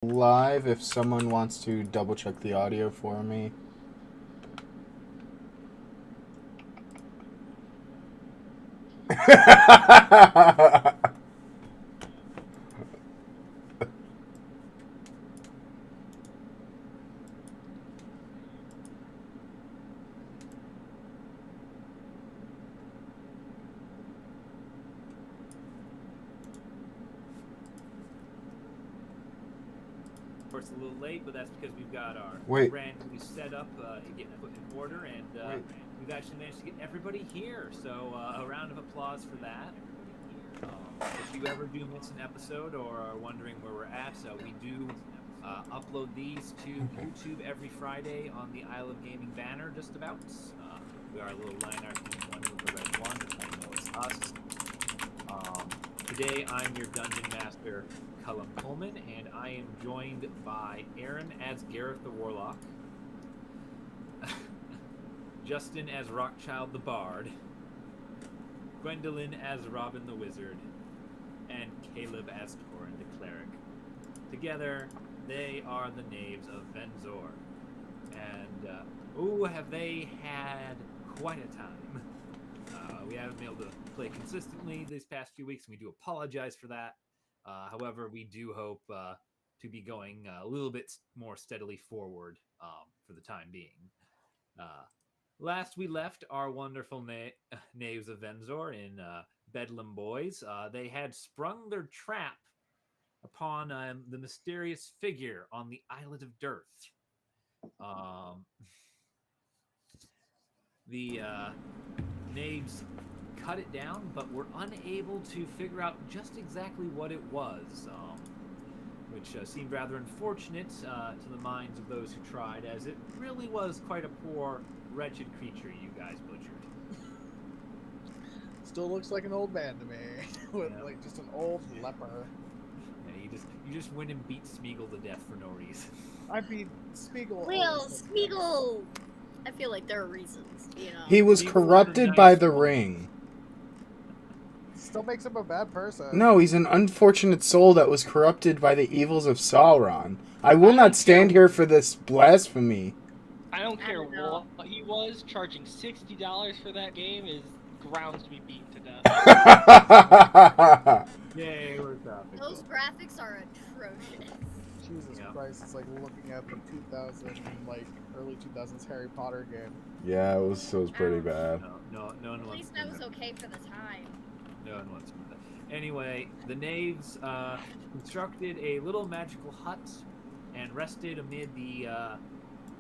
live if someone wants to double check the audio for me. Of course, a little late, but that's because we've got our Wait. randomly set up to get put in order, and we've actually managed to get everybody here. So a round of applause for that. If you ever do miss an episode or are wondering where we're at, we do upload these to YouTube every Friday on the Isle of Gaming banner, just about. We are a little line art team one with the red one, that's how you know it's us. Today, I'm your Dungeon Master, Cullum Coleman, and I am joined by Aaron as Gareth the Warlock, Justin as Rockchild the Bard, Gwendolyn as Robin the Wizard, and Caleb as Torin the Cleric. Together, they are the knaves of Venzor. And, have they had quite a time. We haven't been able to play consistently these past few weeks, and we do apologize for that. However, we do hope to be going a little bit more steadily forward for the time being. Last we left our wonderful knaves of Venzor in Bedlam Boys. They had sprung their trap upon the mysterious figure on the Islet of Dearth. The knaves cut it down, but were unable to figure out just exactly what it was, which seemed rather unfortunate to the minds of those who tried, as it really was quite a poor, wretched creature you guys butchered. Still looks like an old man to me, with like just an old leper. Yeah, you just went and beat Smeagol to death for no reason. I beat Smeagol. Well, Smeagol. I feel like there are reasons, you know. He was corrupted by the ring. Still makes him a bad person. No, he's an unfortunate soul that was corrupted by the evils of Sauron. I will not stand here for this blasphemy. I don't care what he was. Charging $60 for that game is grounds to be beaten to death. Yay, we're topic. Those graphics are atrocious. Jesus Christ, it's like looking at the 2000, like early 2000s Harry Potter game. Yeah, it was pretty bad. No one At least that was okay for the time. No one wants to do that. Anyway, the knaves constructed a little magical hut and rested amid the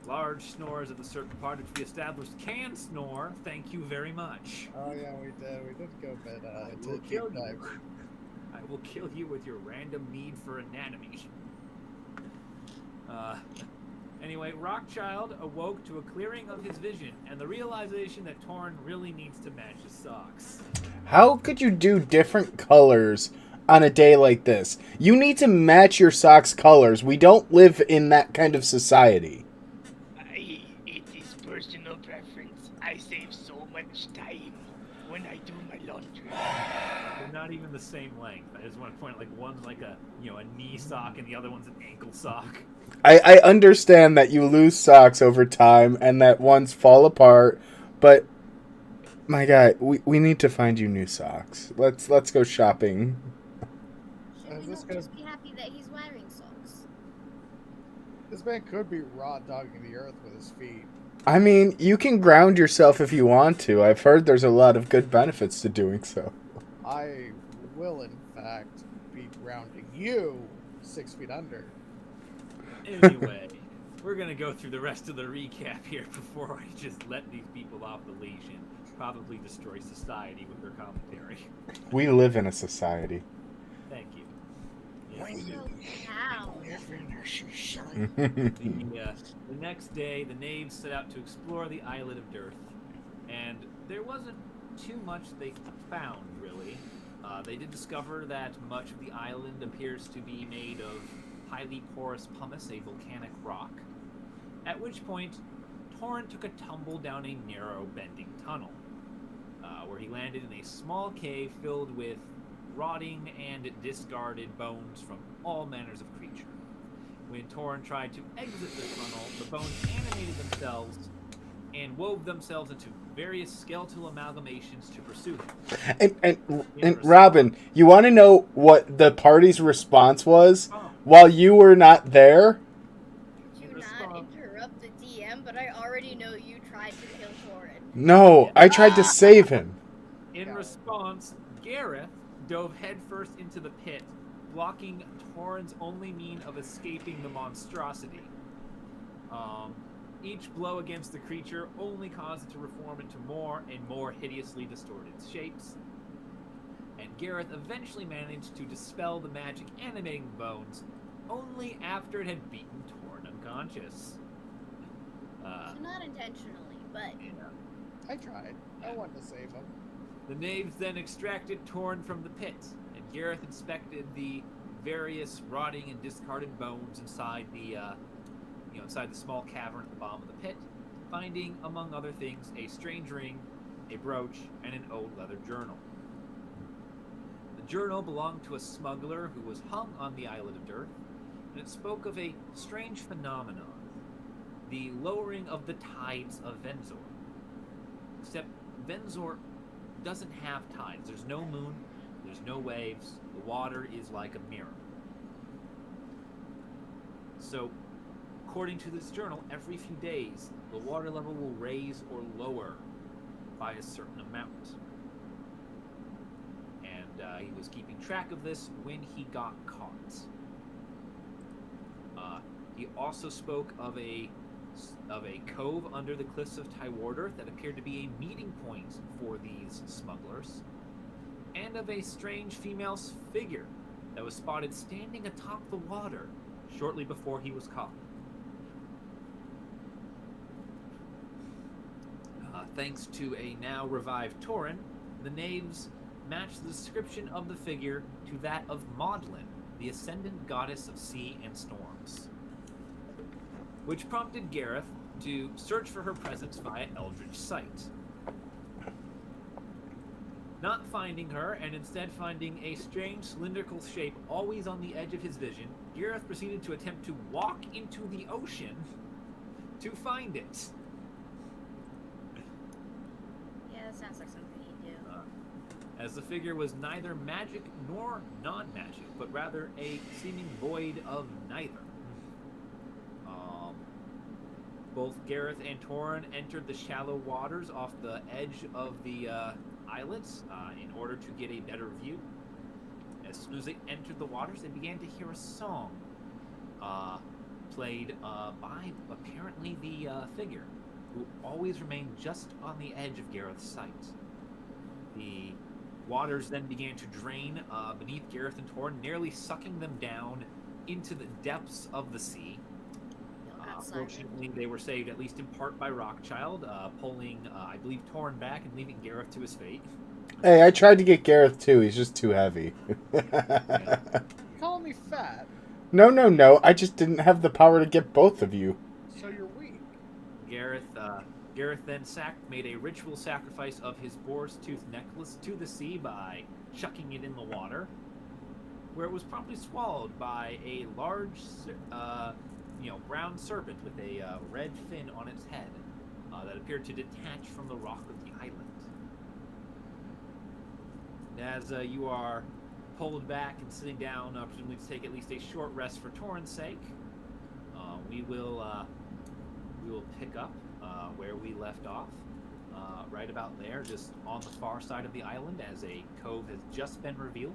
large snores of the serpent part, which we established can snore. Thank you very much. Oh yeah, we did. We did go a bit into deep dive. I will kill you with your random need for anatomy. Anyway, Rockchild awoke to a clearing of his vision and the realization that Torin really needs to match his socks. How could you do different colors on a day like this? You need to match your socks' colors. We don't live in that kind of society. It is personal preference. I save so much time when I do my laundry. They're not even the same length. I just want to point out, like, one's like a knee sock and the other one's an ankle sock. I understand that you lose socks over time and that ones fall apart, but my guy, we need to find you new socks. Let's go shopping. Should we not just be happy that he's wearing socks? This man could be raw dogging the earth with his feet. I mean, you can ground yourself if you want to. I've heard there's a lot of good benefits to doing so. I will, in fact, be grounding you 6 feet under. Anyway, we're going to go through the rest of the recap here before I just let these people off the leash and probably destroy society with their commentary. We live in a society. Thank you. The next day, the knaves set out to explore the Islet of Dearth, and there wasn't too much they found, really. They did discover that much of the island appears to be made of highly porous pumice, a volcanic rock, at which point Torin took a tumble down a narrow, bending tunnel, where he landed in a small cave filled with rotting and discarded bones from all manners of creature. When Torin tried to exit the tunnel, the bones animated themselves and wove themselves into various skeletal amalgamations to pursue him. And Robin, you want to know what the party's response was Oh, while you were not there? Do not interrupt the DM, but I already know you tried to kill Torin. No, I tried to save him. in response, Gareth dove headfirst into the pit, blocking Torin's only mean of escaping the monstrosity. Each blow against the creature only caused it to reform into more and more hideously distorted shapes. And Gareth eventually managed to dispel the magic animating the bones, only after it had beaten Torin unconscious. Not intentionally, but... I tried. I wanted to save him. The knaves then extracted Torin from the pit, and Gareth inspected the various rotting and discarded bones inside the inside the small cavern at the bottom of the pit, finding, among other things, a strange ring, a brooch, and an old leather journal. The journal belonged to a smuggler who was hung on the islet of Dearth, and it spoke of a strange phenomenon, the lowering of the tides of Venzor. Except Venzor doesn't have tides. There's no moon, there's no waves, the water is like a mirror. So, according to this journal, every few days, the water level will raise or lower by a certain amount. And he was keeping track of this when he got caught. He also spoke of a cove under the cliffs of Tywardr that appeared to be a meeting point for these smugglers, and of a strange female figure that was spotted standing atop the water shortly before he was caught. Thanks to a now revived Torin, the knaves matched the description of the figure to that of Maudlin, the ascendant goddess of sea and storms, which prompted Gareth to search for her presence via Eldritch Sight. Not finding her, and instead finding a strange cylindrical shape always on the edge of his vision, Gareth proceeded to attempt to walk into the ocean to find it. Yeah, that sounds like something he'd do. As the figure was neither magic nor non-magic, but rather a seeming void of neither. Both Gareth and Torin entered the shallow waters off the edge of the islets in order to get a better view. As soon as they entered the waters, they began to hear a song played by apparently the figure, who always remained just on the edge of Gareth's sight. The waters then began to drain beneath Gareth and Torin, nearly sucking them down into the depths of the sea. Fortunately, they were saved at least in part by Rockchild, pulling, I believe, Torin back and leaving Gareth to his fate. Hey, I tried to get Gareth too. He's just too heavy. You calling me fat, No. I just didn't have the power to get both of you. so you're weak. Gareth then made a ritual sacrifice of his boar's tooth necklace to the sea by chucking it in the water, where it was promptly swallowed by a large, brown serpent with a red fin on its head that appeared to detach from the rock of the island. As you are pulled back and sitting down, presumably to take at least a short rest for Torin's sake, we will pick up where we left off, right about there, just on the far side of the island, as a cove has just been revealed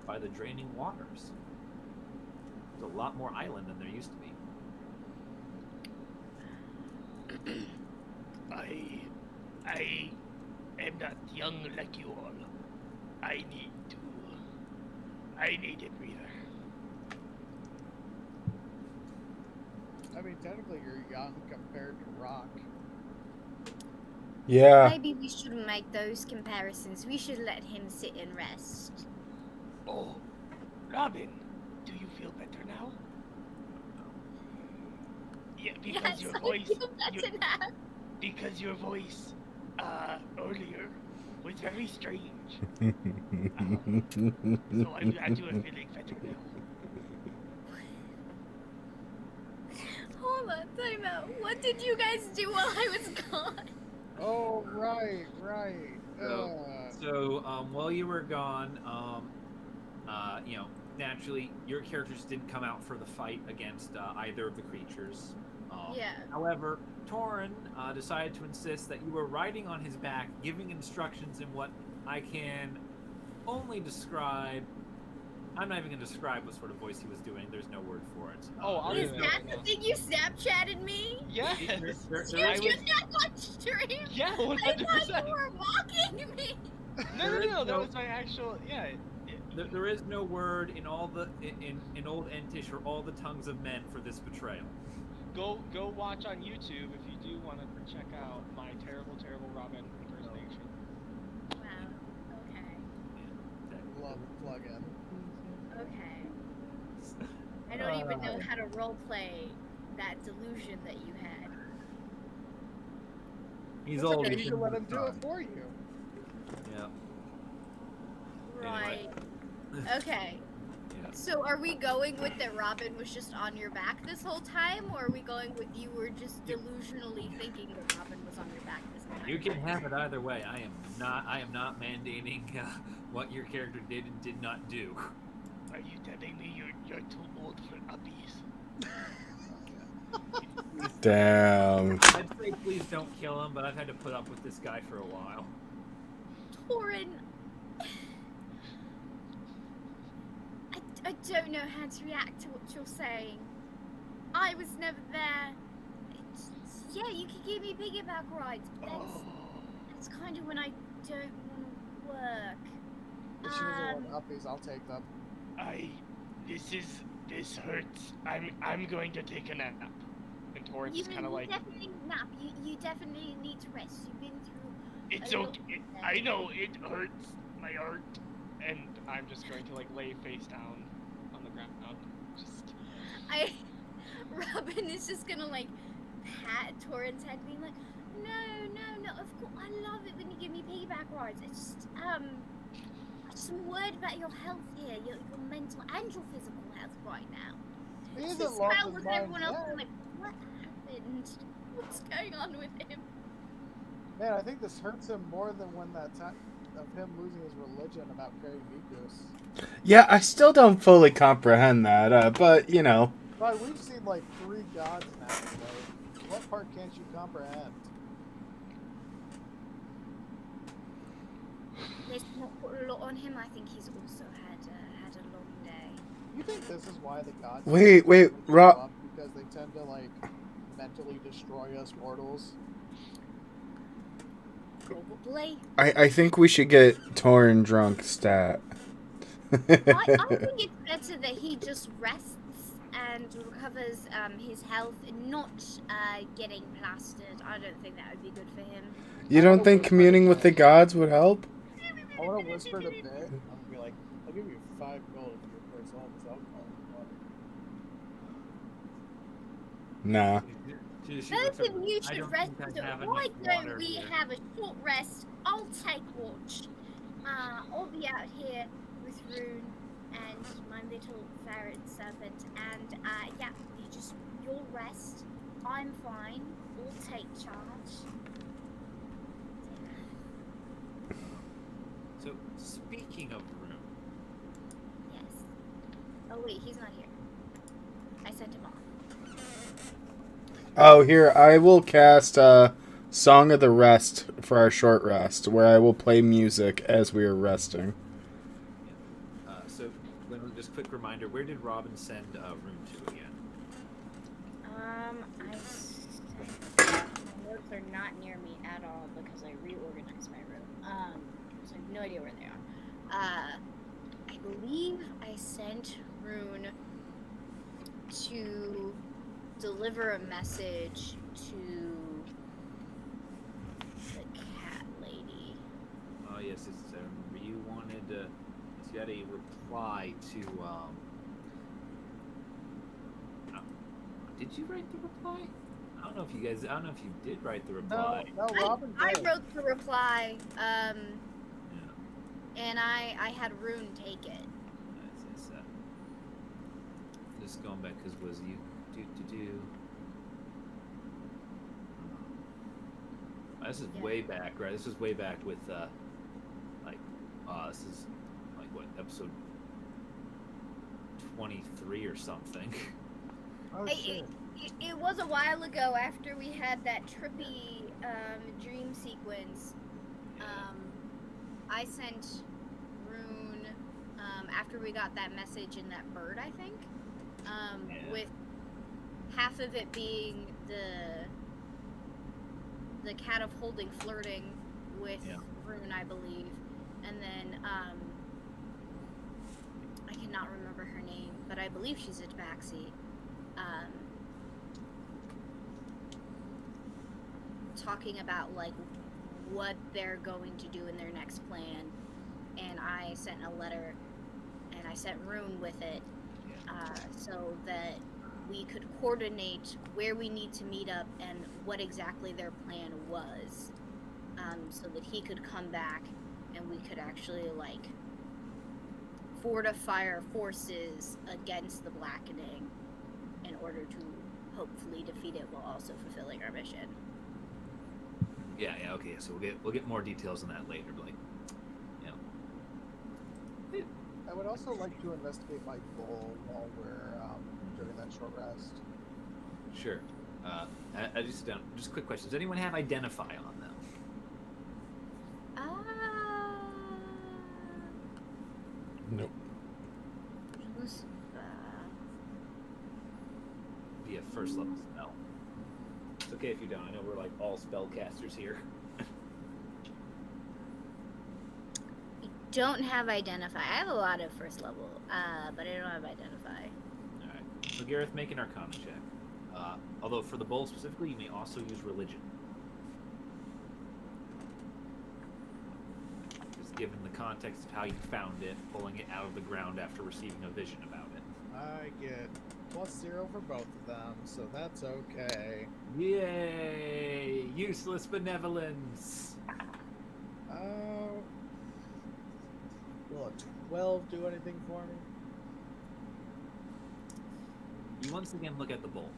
by the draining waters. There's a lot more island than there used to be. I am not young like you all. I need a breather. I mean, technically you're young compared to Rock. Yeah. Maybe we shouldn't make those comparisons. We should let him sit and rest. Oh, Robin, do you feel better now? Yeah, because Yes, your I voice, feel better now. because your voice, earlier was very strange. So I'm glad you are feeling better now. Time out. What did you guys do while I was gone? Oh, right. While you were gone, naturally, your characters didn't come out for the fight against either of the creatures. Yeah. However, Torin decided to insist that you were riding on his back, giving instructions in what I can only describe. I'm not even going to describe what sort of voice he was doing. There's no word for it. Oh, I'll Is do that it the now. thing you Snapchatted me? Yes. There Did is- you not on stream? Yeah, I thought 100%. you were mocking me. No. That was my actual. Yeah. There is no word in all the in Old Entish or all the tongues of men for this betrayal. Go watch on YouTube if you do want to check out my terrible Robin impersonation. Wow. Okay. Love the plug-in. Okay. I don't even know how to roleplay that delusion that you had. He's It's old. okay, he's you can been let him do it done. for you. Yeah. Right. Okay. Yeah. So are we going with that Robin was just on your back this whole time, or are we going with you were just delusionally thinking that Robin was on your back this time? You can have it either way. I am not mandating what your character did and did not do. Are you telling me you're too old for uppies? Damn. I'd say please don't kill him, but I've had to put up with this guy for a while. Torin, I don't know how to react to what you're saying. I was never there. Yeah, you can give me piggyback rides, but that's kind of when I don't want to work. If she doesn't want uppies, I'll take them. This hurts. I'm going to take a nap. And Torrance is kind of like, definitely nap. You definitely need to rest. You've been through. it's a lot. okay. I know it hurts my heart, and I'm just going to like lay face down on the ground. Just Robin is just gonna like pat Torrance head, being like, no. Of course, I love it when you give me piggyback rides. It's just I'm worried about your health here, your mental and your physical health right now. He It's isn't just lost how his with mind everyone else. yet. I'm like, what happened? What's going on with him? Man, I think this hurts him more than when that time of him losing his religion about carrying Mikus. Yeah, I still don't fully comprehend that, but, you know. Right, we've seen like 3 gods now today. What part can't you comprehend? Let's not put a lot on him. I think he's also had a long day. You think this is why the gods Wait, show Rob. up? Because they tend to like mentally destroy us mortals? Probably. I think we should get Torin drunk stat. I think it's better that he just rests and recovers his health, not getting plastered. I don't think that would be good for him. You don't think communing with the gods would help? I want to whisper it a bit. I'm gonna be like, I'll give you 5 gold if your first home is alcohol and water. Nah. Listen, you should rest. Why don't we here. have a short rest? I'll take watch. I'll be out here with Rune and my little ferret servant, and yeah, you'll rest. I'm fine. We'll take charge. So, speaking of Rune, Yes. Oh wait, he's not here. I sent him off. Oh, here, I will cast Song of the Rest for our short rest, where I will play music as we are resting. so just quick reminder: where did Robin send Rune to again? My notes are not near me at all because I reorganized my room. So I have no idea where they are. I believe I sent Rune to deliver a message to the cat lady. Oh yes, I remember you wanted to. You had a reply to. Did you write the reply? I don't know if you did write the reply. No, Robin I did. wrote the reply, Yeah. and I had Rune take it. Just going back because was you do. This is Yeah. way back, right? This is way back with like this is like what, episode 23 or something. Oh It, shit. it was a while ago after we had that trippy dream sequence. I sent Rune after we got that message in that bird, I think, Yeah. with half of it being the cat of holding flirting with Yeah. Rune, I believe, and then I cannot remember her name, but I believe she's a tabaxi. Talking about like what they're going to do in their next plan, and I sent a letter and I sent Rune with it, so that we could coordinate where we need to meet up and what exactly their plan was, so that he could come back and we could actually like fortify our forces against the Blackening in order to hopefully defeat it while also fulfilling our mission. Yeah, okay. So we'll get more details on that later, but like, I would also like to investigate my goal while we're during that short rest. sure. I just quick question. Does anyone have identify on them? Nope. Who's, Be a first level spell. It's okay if you don't. I know we're like all spellcasters here. don't have identify. I have a lot of first level, but I don't have identify. All right. So Gareth, make an Arcana check. Although for the bowl specifically, you may also use religion. Just given the context of how you found it, pulling it out of the ground after receiving a vision about it. I get +0 for both of them, so that's okay. Yay! Useless benevolence! Oh. Will a 12 do anything for me? You once again look at the bowl.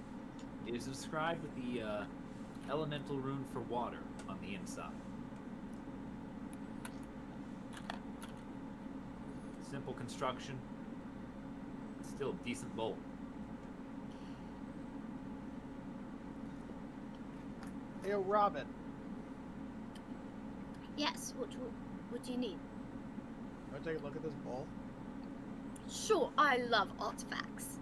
It is described with the elemental rune for water on the inside. Simple construction. Still a decent bowl. Hey, Robin. Yes, what do you need? Want to take a look at this bowl? Sure, I love artifacts.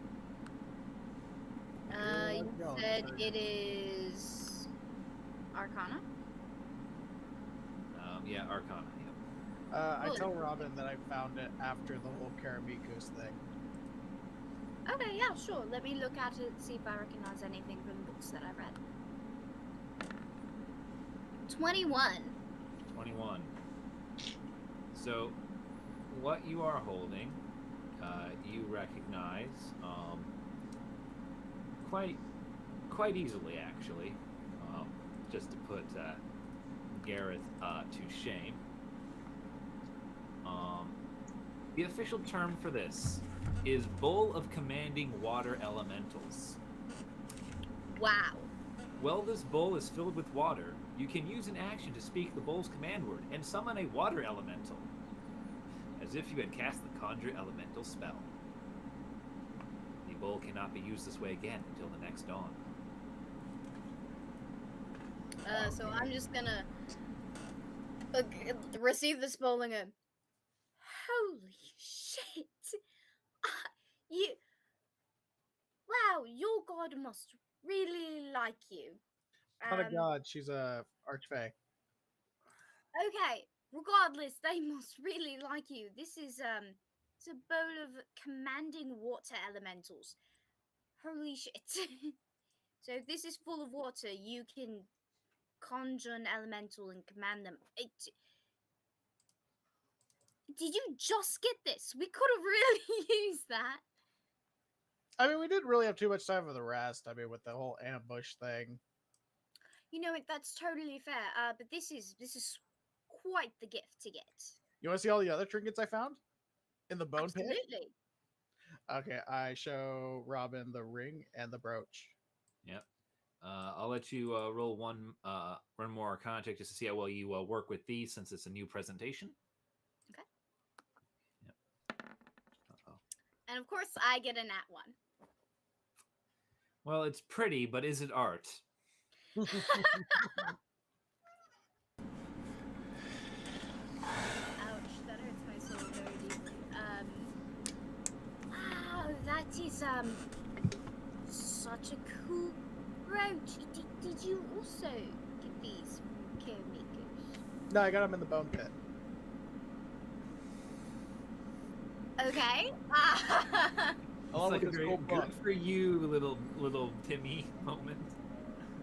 Okay, You let's go. said it is Arcana? Yeah, Arcana. Yep. I Cool. tell Robin that I found it after the whole Karamikus thing. Okay, yeah, sure. Let me look at it, see if I recognize anything from books that I read. 21. 21. So, what you are holding, you recognize quite easily, actually. Just to put Gareth to shame. The official term for this is Bowl of Commanding Water Elementals. Wow. While this bowl is filled with water, you can use an action to speak the bowl's command word and summon a water elemental, as if you had cast the conjure elemental spell. The bowl cannot be used this way again until the next dawn. So I'm just gonna receive this bowl and go, holy shit. You. Wow, your god must really like you. Not a god, she's a archfey. Okay, regardless, they must really like you. This is it's a bowl of commanding water elementals. Holy shit. So if this is full of water, you can conjure an elemental and command them. Did you just get this? We could have really used that. I mean, we didn't really have too much time for the rest. I mean, with the whole ambush thing. You know, that's totally fair. But this is quite the gift to get. You want to see all the other trinkets I found in the bone pit? Absolutely. Okay, I show Robin the ring and the brooch. Yep. I'll let you roll one more Arcana check just to see how well you work with these, since it's a new presentation. Okay. Yep. Uh-oh. And of course, I get a nat 1. Well, it's pretty, but is it art? Ouch, that hurts my soul very deeply. Wow, that is such a cool brooch. Did you also get these from caremakers? No, I got them in the bone pit. Okay. Along It's like with this cool good book. for you, little Timmy moment.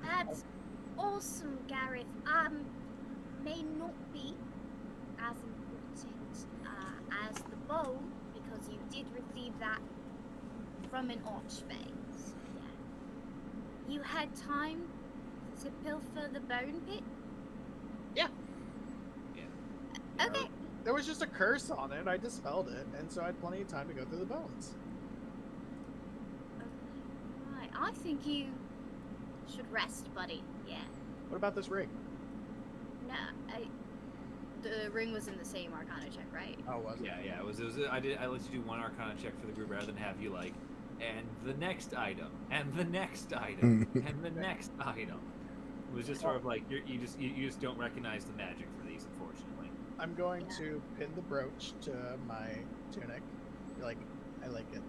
That's awesome, Gareth. May not be as important as the bow, because you did receive that from an archfey. Yeah. You had time to pilfer the bone pit? Yeah. Yeah. Okay. There was just a curse on it. I dispelled it, and so I had plenty of time to go through the bones. Right. I think you should rest, buddy. Yeah. What about this ring? No, the ring was in the same Arcana check, right? Oh, was it? Yeah. It was. I let you do one Arcana check for the group rather than have you like, and the next item, and the next item, and the next item. It was just sort of like you just don't recognize the magic for these, unfortunately. I'm going to pin the brooch to my tunic. I like it.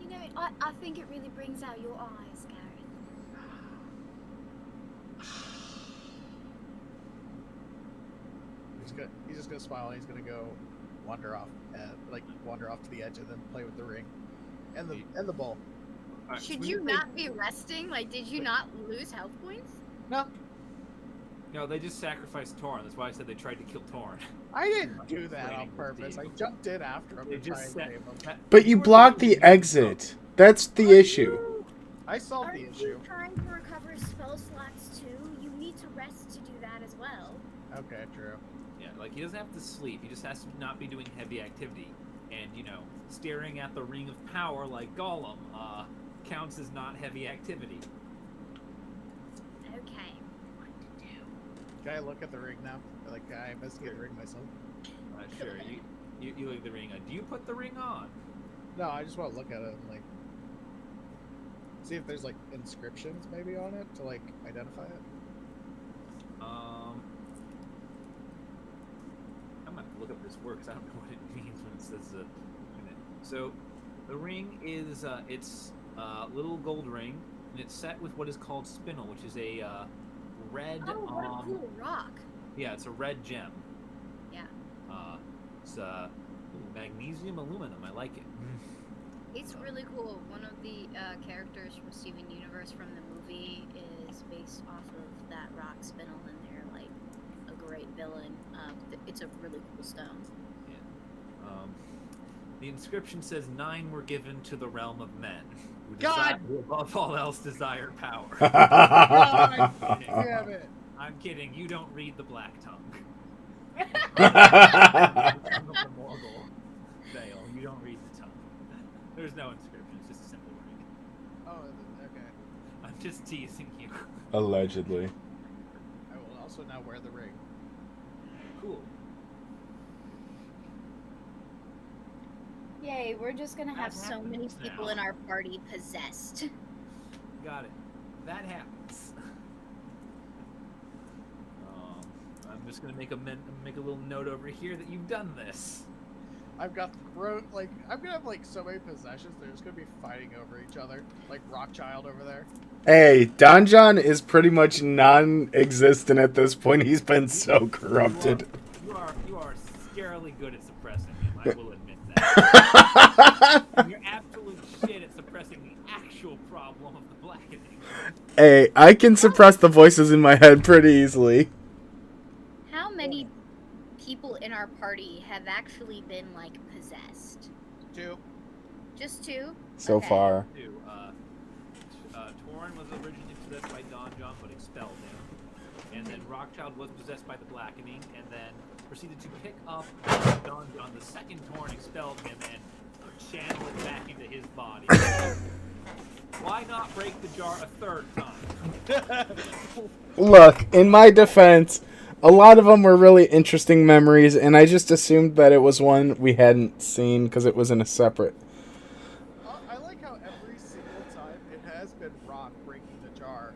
You know, I think it really brings out your eyes, Gareth. He's just gonna smile and he's gonna go wander off to the edge and then play with the ring and the bowl. All right, Should so you not be resting? Like, did you not lose health points? No, No, they just sacrificed Torn. That's why I said they tried to kill Torn. I didn't do that on Training with purpose. I Steve. jumped in after him They to try just and said. save him. But you blocked the exit. That's the issue. I solved Are the you issue. trying to recover spell slots too? You need to rest to do that as well. Okay, true. Yeah, like he doesn't have to sleep. He just has to not be doing heavy activity. And staring at the ring of power like Gollum counts as not heavy activity. Okay. Can I look at the ring now? Like, can I investigate the ring myself? Sure. You look at the ring. Do you put the ring on? No, I just want to look at it and like see if there's like inscriptions maybe on it to like identify it. I'm gonna have to look up this word because I don't know what it means when it says unit. So, the ring is it's a little gold ring, and it's set with what is called spinel, which is a red. Oh, what a cool rock. Yeah, it's a red gem. Yeah. It's magnesium aluminum. I like it. It's really cool. One of the characters from Steven Universe from the movie is based off of that rock spinel, and they're like a great villain. It's a really cool stone. Yeah. The inscription says 9 were given to the realm of men, who God! who above all else desire power. God damn it! I'm kidding. You don't read the Black Tongue. Tongue of the Morgul veil. You don't read the tongue. There's no inscription. It's just a simple ring. Oh, okay. I'm just teasing you. Allegedly. I will also now wear the ring. Cool. Yay, we're just gonna have That so many happens people now. in our party possessed. Got it. That happens. I'm just gonna make a little note over here that you've done this. I've got I'm gonna have like so many possessions. They're just gonna be fighting over each other, like Rockchild over there. Hey, Donjon is pretty much non-existent at this point. He's been so corrupted. You are scarily good at suppressing him. I will admit that. You're absolute shit at suppressing the actual problem of the blackening. Hey, I can suppress the voices in my head pretty easily. How many people in our party have actually been like possessed? 2. Just 2? So Okay. far. Torrin was originally possessed by Donjon, but expelled him. And then Rockchild was possessed by the blackening, and then proceeded to pick up Donjon. The second Torrin expelled him and channel it back into his body. Why not break the jar a third time? Look, in my defense, a lot of them were really interesting memories, and I just assumed that it was one we hadn't seen because it was in a separate. I like how every single time it has been Rock breaking the jar.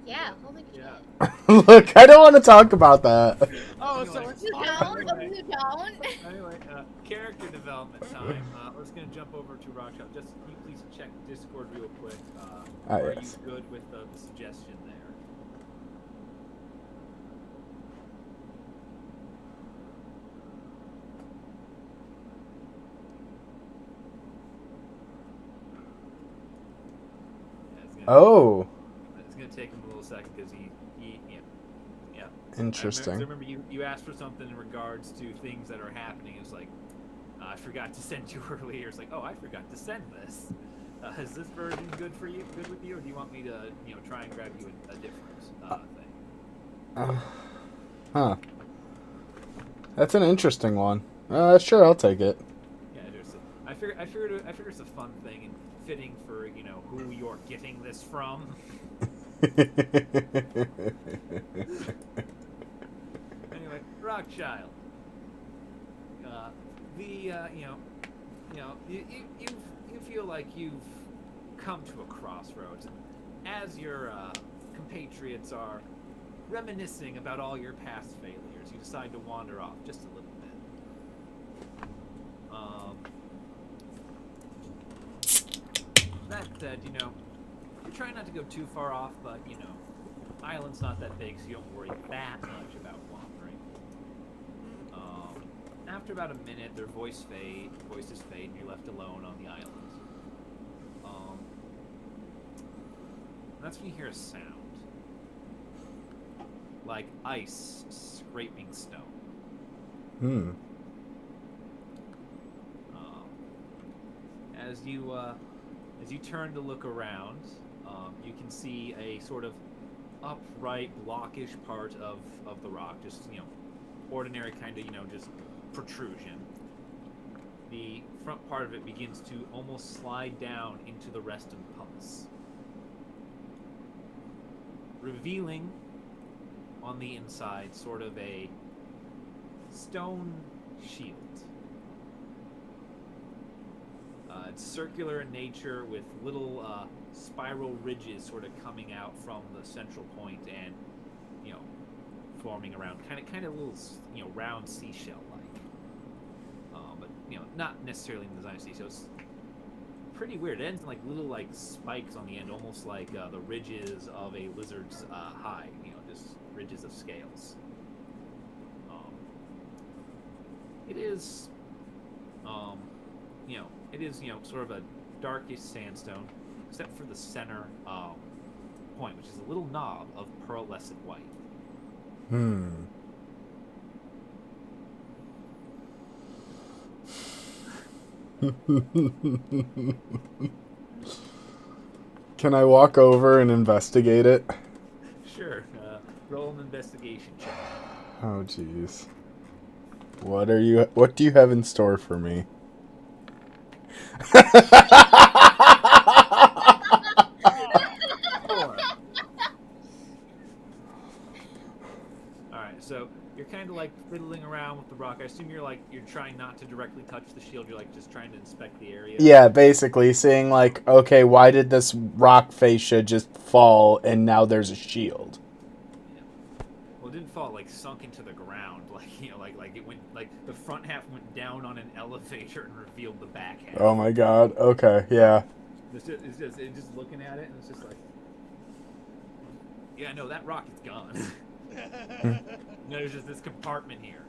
Yeah, holy shit. Yeah. Look, I don't want to talk about that. Oh, so Anyway. it's You fine. don't? Anyway. You don't? Anyway, character development time. We're just gonna jump over to Rockshop. Just can you please check Discord real quick? Are Yes. you good with the suggestion there? Yeah, Oh, it's gonna take him a little second because he yeah. interesting. I remember you asked for something in regards to things that are happening. It's like I forgot to send you earlier. It's like, oh, I forgot to send this. Is this version good for you? Good with you, or do you want me to try and grab you a different thing? Huh. That's an interesting one. Sure, I'll take it. Yeah, I figured it's a fun thing and fitting for who you're getting this from. Anyway, Rockchild. You feel like you've come to a crossroads, and as your compatriots are reminiscing about all your past failures, you decide to wander off just a little bit. That said, you're trying not to go too far off, but island's not that big, so you don't worry that much about wandering. After about a minute, their voices fade, and you're left alone on the island. That's when you hear a sound, like ice scraping stone. Hmm. As you turn to look around, you can see a sort of upright, blockish part of the rock, just ordinary kind of just protrusion. The front part of it begins to almost slide down into the rest of the pumice, revealing on the inside sort of a stone shield. It's circular in nature with little spiral ridges sort of coming out from the central point and forming around kind of little round seashell like, but not necessarily in the design of seashell. It's pretty weird. It ends in like little like spikes on the end, almost like the ridges of a lizard's hide. Just ridges of scales. It is sort of a darkish sandstone, except for the center point, which is a little knob of pearlescent white. Hmm. Can I walk over and investigate it? Sure. Roll an investigation check. Oh, jeez. What do you have in store for me? Four. Alright, so you're kind of like fiddling around with the rock. I assume you're trying not to directly touch the shield. You're like just trying to inspect the area. Yeah, basically seeing like, okay, why did this rock fascia just fall and now there's a shield? Yeah. Well, it didn't fall. It, like sunk into the ground. Like like it went like the front half went down on an elevator and revealed the back half. Oh my god. Okay, yeah. It's just looking at it and it's just like, yeah, no, that rock is gone. No, there's just this compartment here.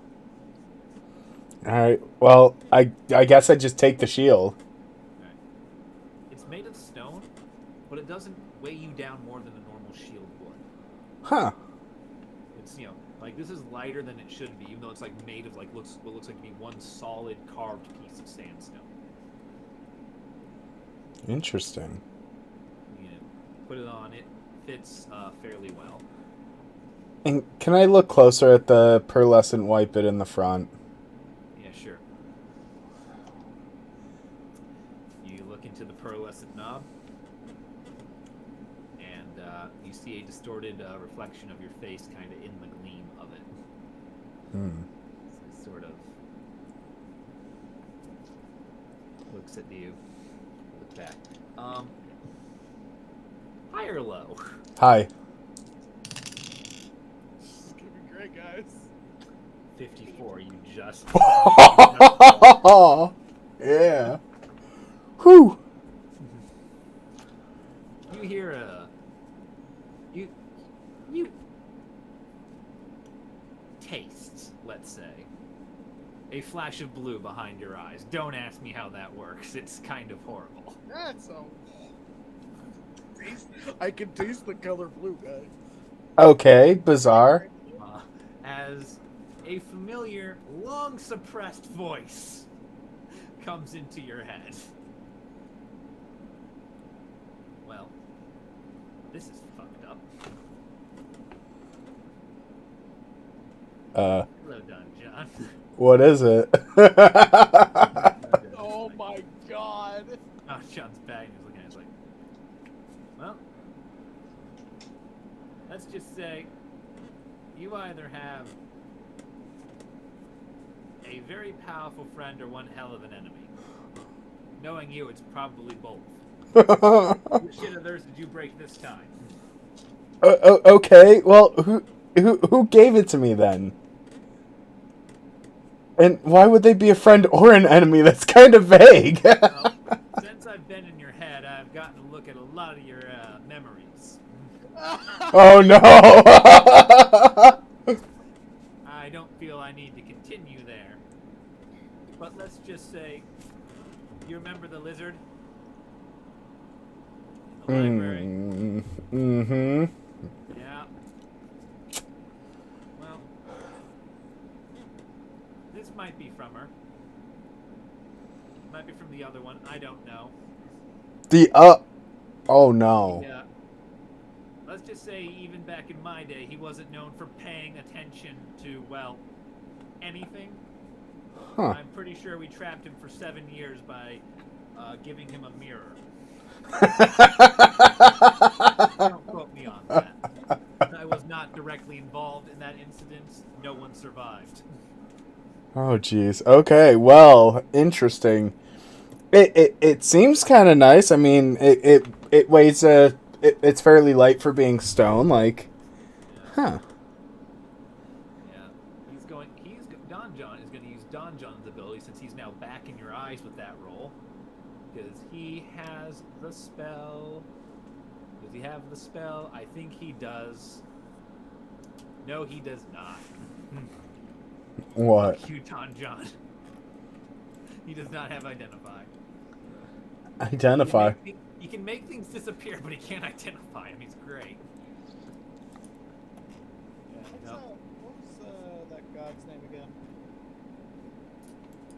All right. Well, I guess I just take the shield. Right. It's made of stone, but it doesn't weigh you down more than a normal shield would. Huh. It's like this is lighter than it should be, even though it's like made of like what looks like to be one solid carved piece of sandstone. Interesting. You put it on, it fits fairly well. And can I look closer at the pearlescent white bit in the front? Yeah, sure. into the pearlescent knob, and you see a distorted reflection of your face kind of in the gleam of it. So it sort of looks at you. Look back. High or low? Hi. This is gonna be great, guys. 54. You just. Yeah. Whew. You hear a. You taste, let's say, a flash of blue behind your eyes. Don't ask me how that works. It's kind of horrible. That's so. I can taste the color blue, guys. Okay, bizarre. As a familiar, long suppressed voice comes into your head. Well, this is fucked up. Hello, Don John. What is it? Oh my god. Don John's back and he's looking at it, he's like, well, let's just say you either have a very powerful friend or one hell of an enemy. Knowing you, it's probably both. Which shit of theirs did you break this time? Okay, well, who gave it to me then? And why would they be a friend or an enemy? That's kind of vague. Well, since I've been in your head, I've gotten to look at a lot of your memories. Oh no! I don't feel I need to continue there. But let's just say, you remember the lizard? In the library? Mm-hmm. Yeah. Well, this might be from her. Might be from the other one. I don't know. Oh no. Yeah. Let's just say, even back in my day, he wasn't known for paying attention to, well, anything. Huh. I'm pretty sure we trapped him for 7 years by giving him a mirror. Don't quote me on that. I was not directly involved in that incident. No one survived. Oh jeez. Okay, well, interesting. It seems kind of nice. I mean, it weighs it's fairly light for being stone. Like, huh? Yeah, Don John is going to use Don John's ability since he's now back in your eyes with that roll, because he has the spell. Does he have the spell? I think he does. No, he does not. What? Fuck you, Don John. He does not have identify. Identify. He can make things disappear, but he can't identify him. He's great. What was that god's name again?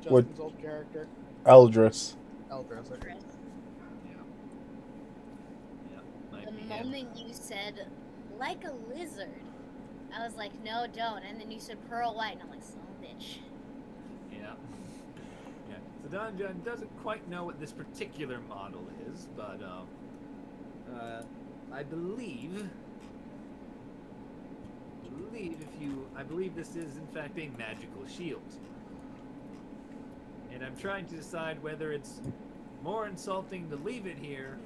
What- Justin's old character. Eldris. Eldris. Okay. Yeah. Might The be him. moment you said, like a lizard, I was like, no, don't. And then you said pearl white, and I'm like, son of a bitch. Yeah. Yeah. So Don John doesn't quite know what this particular model is, but I believe this is in fact a magical shield. And I'm trying to decide whether it's more insulting to leave it here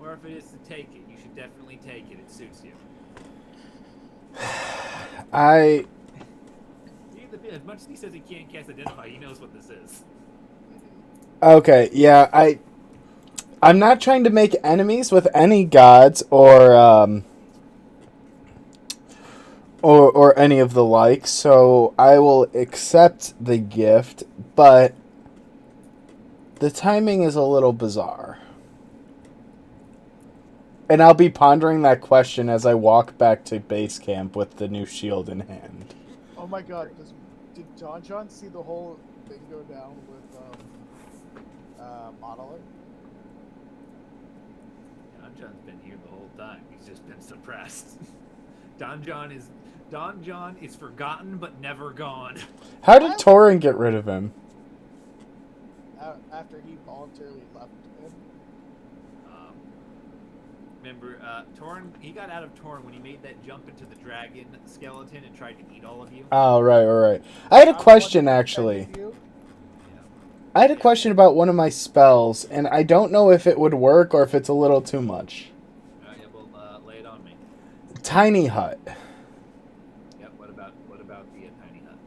or if it is to take it. You should definitely take it. It suits you. As much as he says he can't cast Identify, he knows what this is. Okay, yeah, I'm not trying to make enemies with any gods or any of the like, so I will accept the gift, but the timing is a little bizarre. And I'll be pondering that question as I walk back to base camp with the new shield in hand. Oh my god, did Don John see the whole thing go down with Monolith? Don John's been here the whole time. He's just been suppressed. Don John is forgotten but never gone. How did Torin get rid of him? After he voluntarily left him. Remember, Torn, he got out of Torn when he made that jump into the dragon skeleton and tried to eat all of you. Oh, right. I had a question, actually. Yeah. I had a question about one of my spells, and I don't know if it would work or if it's a little too much. Yeah, well, lay it on me. Tiny hut. Yep. What about the tiny hut?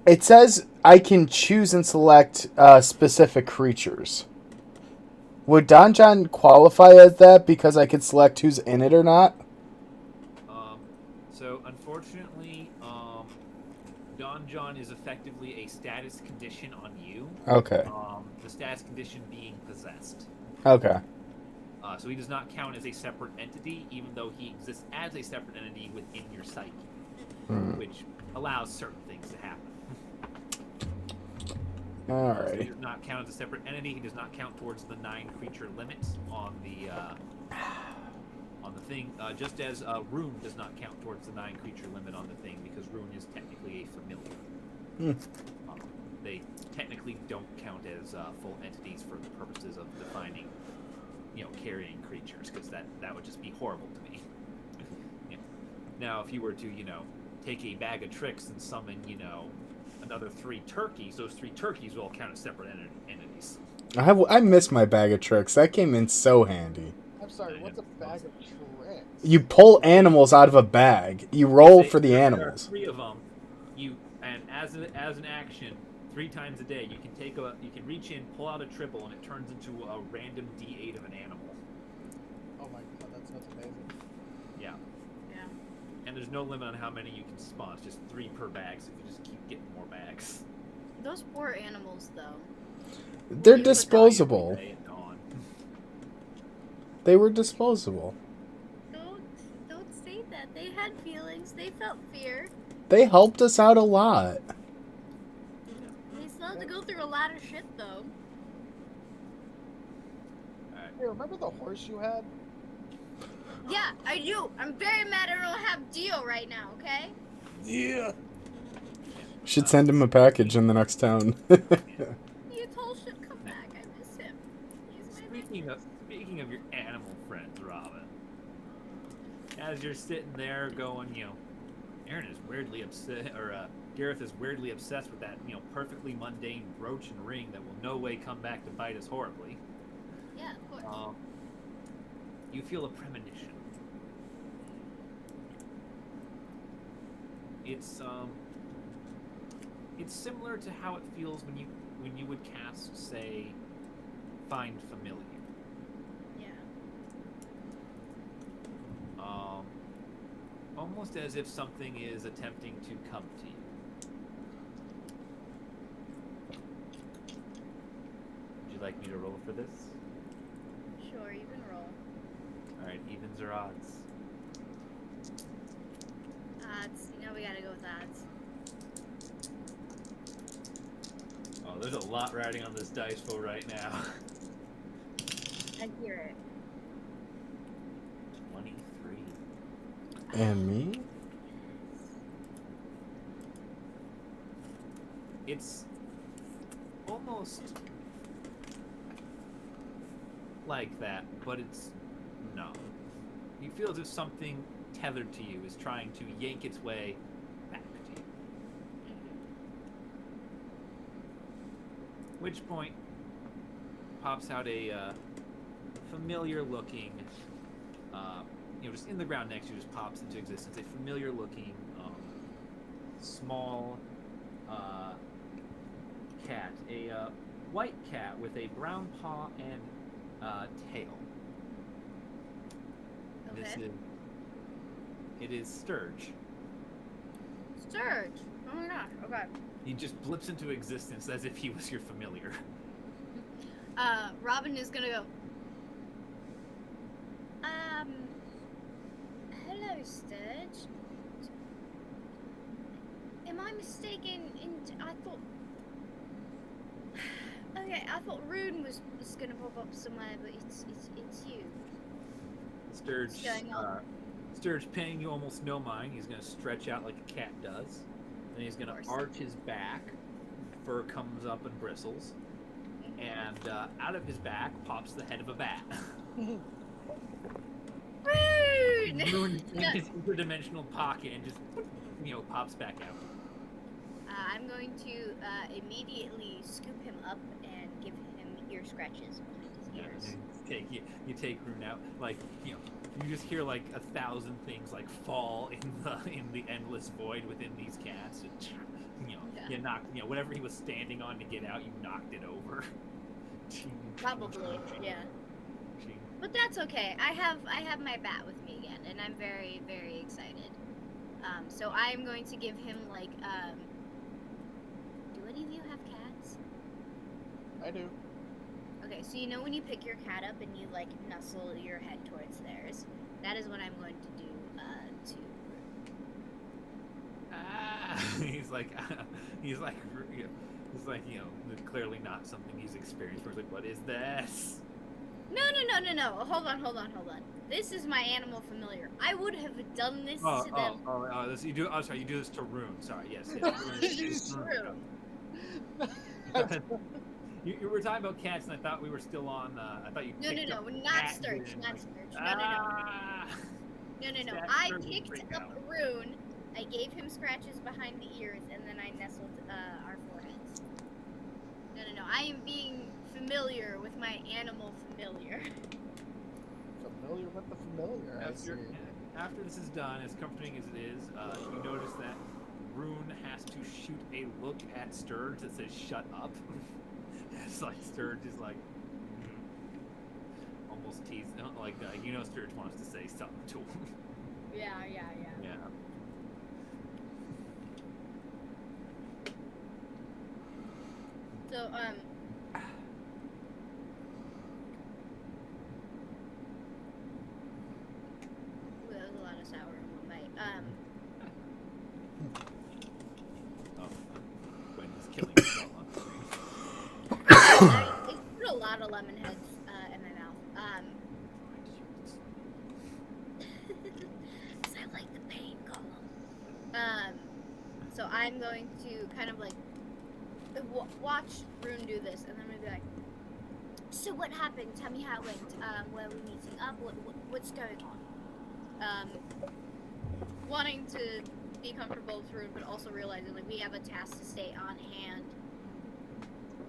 It says I can choose and select specific creatures. Would Donjon qualify as that because I could select who's in it or not? So unfortunately, Donjon is effectively a status condition on you. Okay. The status condition being possessed. Okay. So he does not count as a separate entity, even though he exists as a separate entity within your psyche, which allows certain things to happen. Alright. So he does not count as a separate entity. He does not count towards the 9 creature limit on the thing. Just as Rune does not count towards the 9 creature limit on the thing, because Rune is technically a familiar. They technically don't count as full entities for the purposes of defining, carrying creatures, because that would just be horrible to me. Now, if you were to, take a bag of tricks and summon, another 3 turkeys, those 3 turkeys will all count as separate entities. I miss my bag of tricks. That came in so handy. I'm sorry, what's a bag of tricks? You pull animals out of a bag. You roll for the There are animals. 3 of them. And as an action, 3 times a day, you can reach in, pull out a triple, and it turns into a random D8 of an animal. Oh my god, that's amazing. Yeah. Yeah. And there's no limit on how many you can spawn. It's just 3 per bag, so you can just keep getting more bags. Those poor animals, though. They're They would die disposable. every day at dawn. They were disposable. Don't say that. They had feelings. They felt fear. They helped us out a lot. They still have to go through a lot of shit, though. Hey, remember the horse you had? Yeah, I do. I'm very mad I don't have Dio right now, okay? Yeah. Should send him a package in the next town. Dio should come back. I miss him. He's my Speaking of your animal friends, Robin, as you're sitting there going, Aaron is weirdly upset, or Gareth is weirdly obsessed with that, perfectly mundane brooch and ring that will no way come back to bite us horribly. Yeah, of course. You feel a premonition. It's similar to how it feels when you would cast, say, Find Familiar. Yeah. Almost as if something is attempting to come to you. Would you like me to roll for this? Sure, you can roll. Alright, evens or odds? Odds. We gotta go with odds. Oh, there's a lot riding on this dice roll right now. I hear it. 23. And me? It's almost like that, but it's no. You feel as if something tethered to you is trying to yank its way back to you. Which point pops out a familiar-looking, just in the ground next to you, just pops into existence. A familiar-looking, small cat, a white cat with a brown paw and tail. Okay. It is Sturge. Sturge. Oh my gosh. Okay. He just blips into existence as if he was your familiar. Robin is gonna go. Hello, Sturge. Am I mistaken? I thought. Okay, I thought Rune was gonna pop up somewhere, but it's you. Sturge. What's going on? Sturge, paying you almost no mind. He's gonna stretch out like a cat does. Then he's gonna arch his back. Fur comes up and bristles. And out of his back pops the head of a bat. Rune! Ruin in No. his interdimensional pocket and just pops back out. I'm going to immediately scoop him up and give him ear scratches behind his ears. You take Rune out, like you just hear like 1,000 things like fall in the endless void within these cats. And, you knocked whatever he was standing on to get out, you knocked it over. Probably, yeah. But that's okay. I have my bat with me again, and I'm very, very excited. So I'm going to give him like do any of you have cats? I do. Okay, so you know when you pick your cat up and you like nuzzle your head towards theirs, that is what I'm going to do to. He's like clearly not something he's experienced. He's like, what is this? No. Hold on. This is my animal familiar. I would have done this to them. This you do. Oh, sorry, you do this to Rune. Sorry, yes. This is true. You were talking about cats, and I thought we were still on. I thought you. No, not Sturge. No. I picked up Rune. I gave him scratches behind the ears, and then I nestled our foreheads. No. I am being familiar with my animal familiar. Familiar with the familiar. After this is done, as comforting as it is, you notice that Rune has to shoot a look at Sturge that says "shut up." It's like Sturge is like almost teasing, like Sturge wants to say something to him. Yeah. So ooh, that was a lot of sour in one bite. Wendy's killing himself on I put a lot of lemon heads in my mouth. Cause I like the pain column. So I'm going to kind of like watch Rune do this, and then I'm gonna be like, so what happened? Tell me how it went. Where we're meeting up? What's going on? Wanting to be comfortable with Rune, but also realizing like we have a task to stay on hand,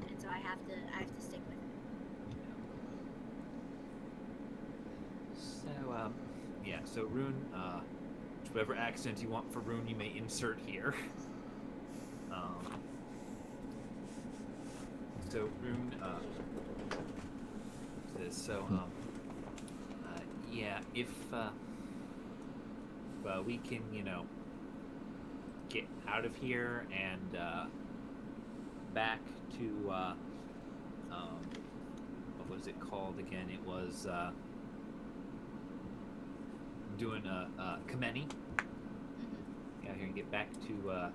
and so I have to stick with it. So Rune, whatever accent you want for Rune, you may insert here. So Rune, if we can, get out of here and back to what was it called again? It was doing a Kameni. Yeah, here and get back to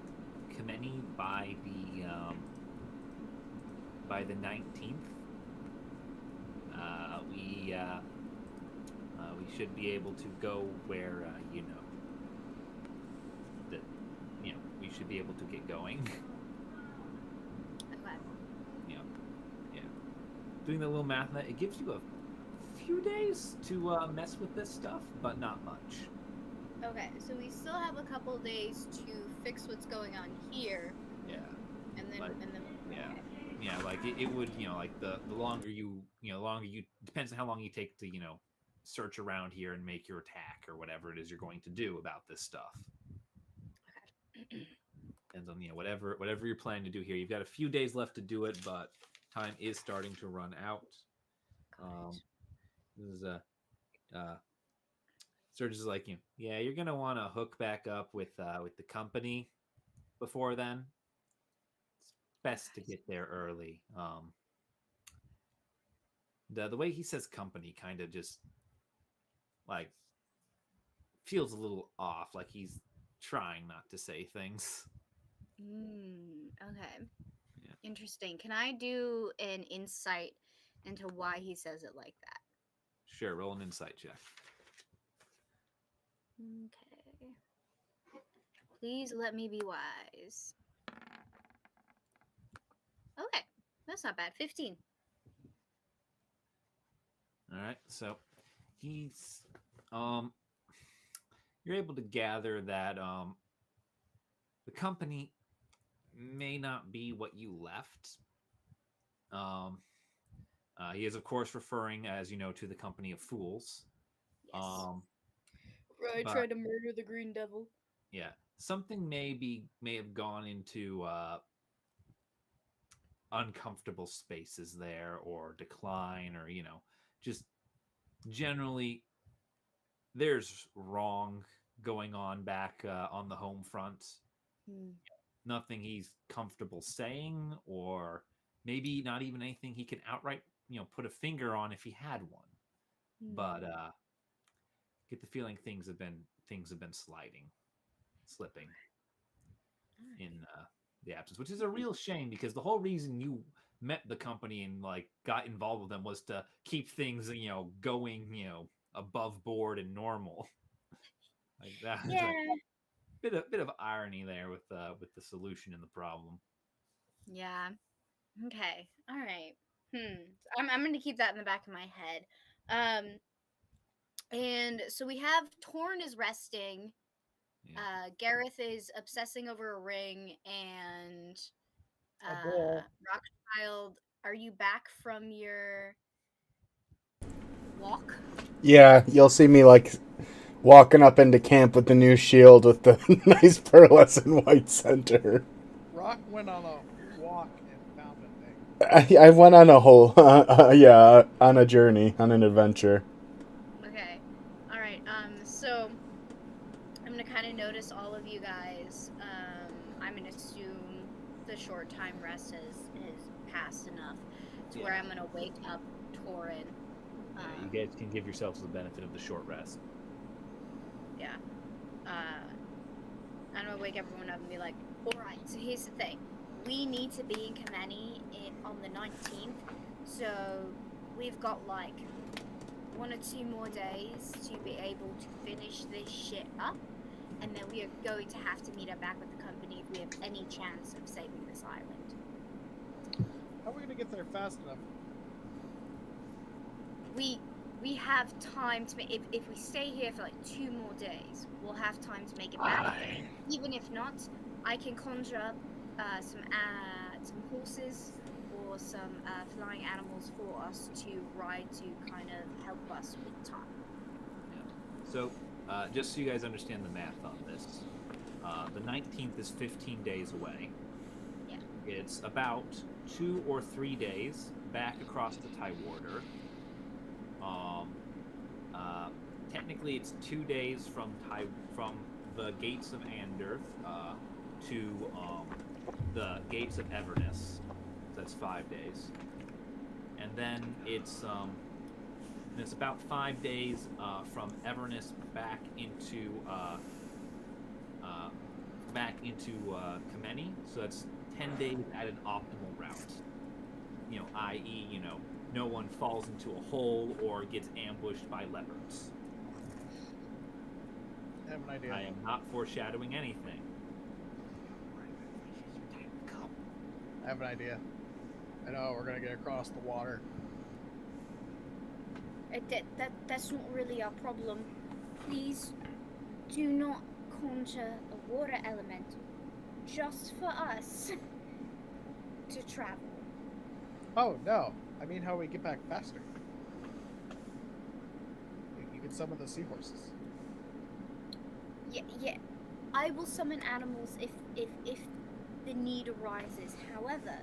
Kameni by the 19th. We should be able to go where we should be able to get going. Okay. Yeah. Doing the little math, it gives you a few days to mess with this stuff, but not much. Okay, so we still have a couple days to fix what's going on here. Yeah. And then Like, okay. Yeah, like it would, like the longer you depends on how long you take to, search around here and make your attack or whatever it is you're going to do about this stuff. Okay. Depends on, whatever you're planning to do here. You've got a few days left to do it, but time is starting to run out. This is Surge is like, you're gonna want to hook back up with the company before then. It's best to get there early. The way he says company kind of just like feels a little off, like he's trying not to say things. Okay. Yeah. Interesting. Can I do an insight into why he says it like that? Sure, roll an insight check. Okay. Please let me be wise. Okay. That's not bad. 15. All right, so he's Um, you're able to gather that the company may not be what you left. Um, he is, of course, referring, as you know, to the company of fools. Yes. Um, Right, but try to murder the Green Devil. yeah, something may have gone into uncomfortable spaces there, or decline, or just generally there's wrong going on back on the home front. Hmm. Nothing he's comfortable saying, or maybe not even anything he can outright put a finger on if he had one. But Hmm. get the feeling things have been slipping in Alright. the absence, which is a real shame because the whole reason you met the company and like got involved with them was to keep things going above board and normal. Like that is a Yeah. bit of irony there with the solution and the problem. Yeah. Okay. All right. I'm gonna keep that in the back of my head. Um. And so we have Torn is resting. Yeah. Gareth is obsessing over a ring, and A bowl. Rockchild, are you back from your walk? Yeah, you'll see me like walking up into camp with the new shield with the nice pearlescent white center. Rock went on a walk and found a thing. I went on a whole, yeah, on a journey, on an adventure. Okay. All right. So I'm gonna kind of notice all of you guys. I'm gonna assume the short time rest has passed enough to where Yeah. I'm gonna wake up Torin. Yeah, you guys can give yourselves the benefit of the short rest. Yeah. I'm gonna wake everyone up and be like, all right, so here's the thing. We need to be in Kameni on the 19th, so we've got like 1 or 2 more days to be able to finish this shit up, and then we are going to have to meet up back with the company if we have any chance of saving this island. How are we gonna get there fast enough? We have time to make, if we stay here for like 2 more days, we'll have time to make it back. Even if not, I can conjure up some horses or some flying animals for us to ride to kind of help us with time. Yeah. So, just so you guys understand the math on this, the 19th is 15 days away. Yeah. It's about 2 or 3 days back across the Tywarder. Technically, it's 2 days from the gates of Anderth to the gates of Everness. So that's 5 days, and then it's about 5 days from Everness back into Kameni. So that's 10 days at an optimal route. I.e., no one falls into a hole or gets ambushed by leopards. I have an idea. I am not foreshadowing anything. Come. I have an idea. I know we're gonna get across the water. That's not really our problem. Please do not conjure a water element just for us to travel. Oh no! I mean, how we get back faster? You can summon the seahorses. Yeah. I will summon animals if the need arises. However,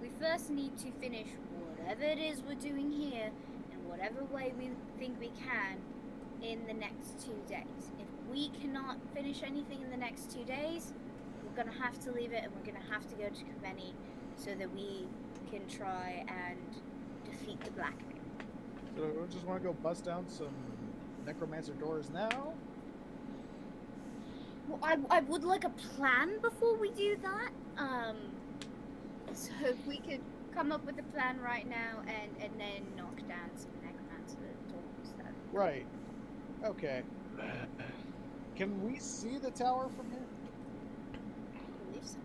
we first need to finish whatever it is we're doing here in whatever way we think we can in the next 2 days. If we cannot finish anything in the next 2 days, we're gonna have to leave it and we're gonna have to go to Kameni so that we can try and defeat the Black Man. So we just want to go bust down some necromancer doors now? Well, I would like a plan before we do that. So if we could come up with a plan right now and then knock down some necromancer doors. Right. Okay. Can we see the tower from here? I believe so.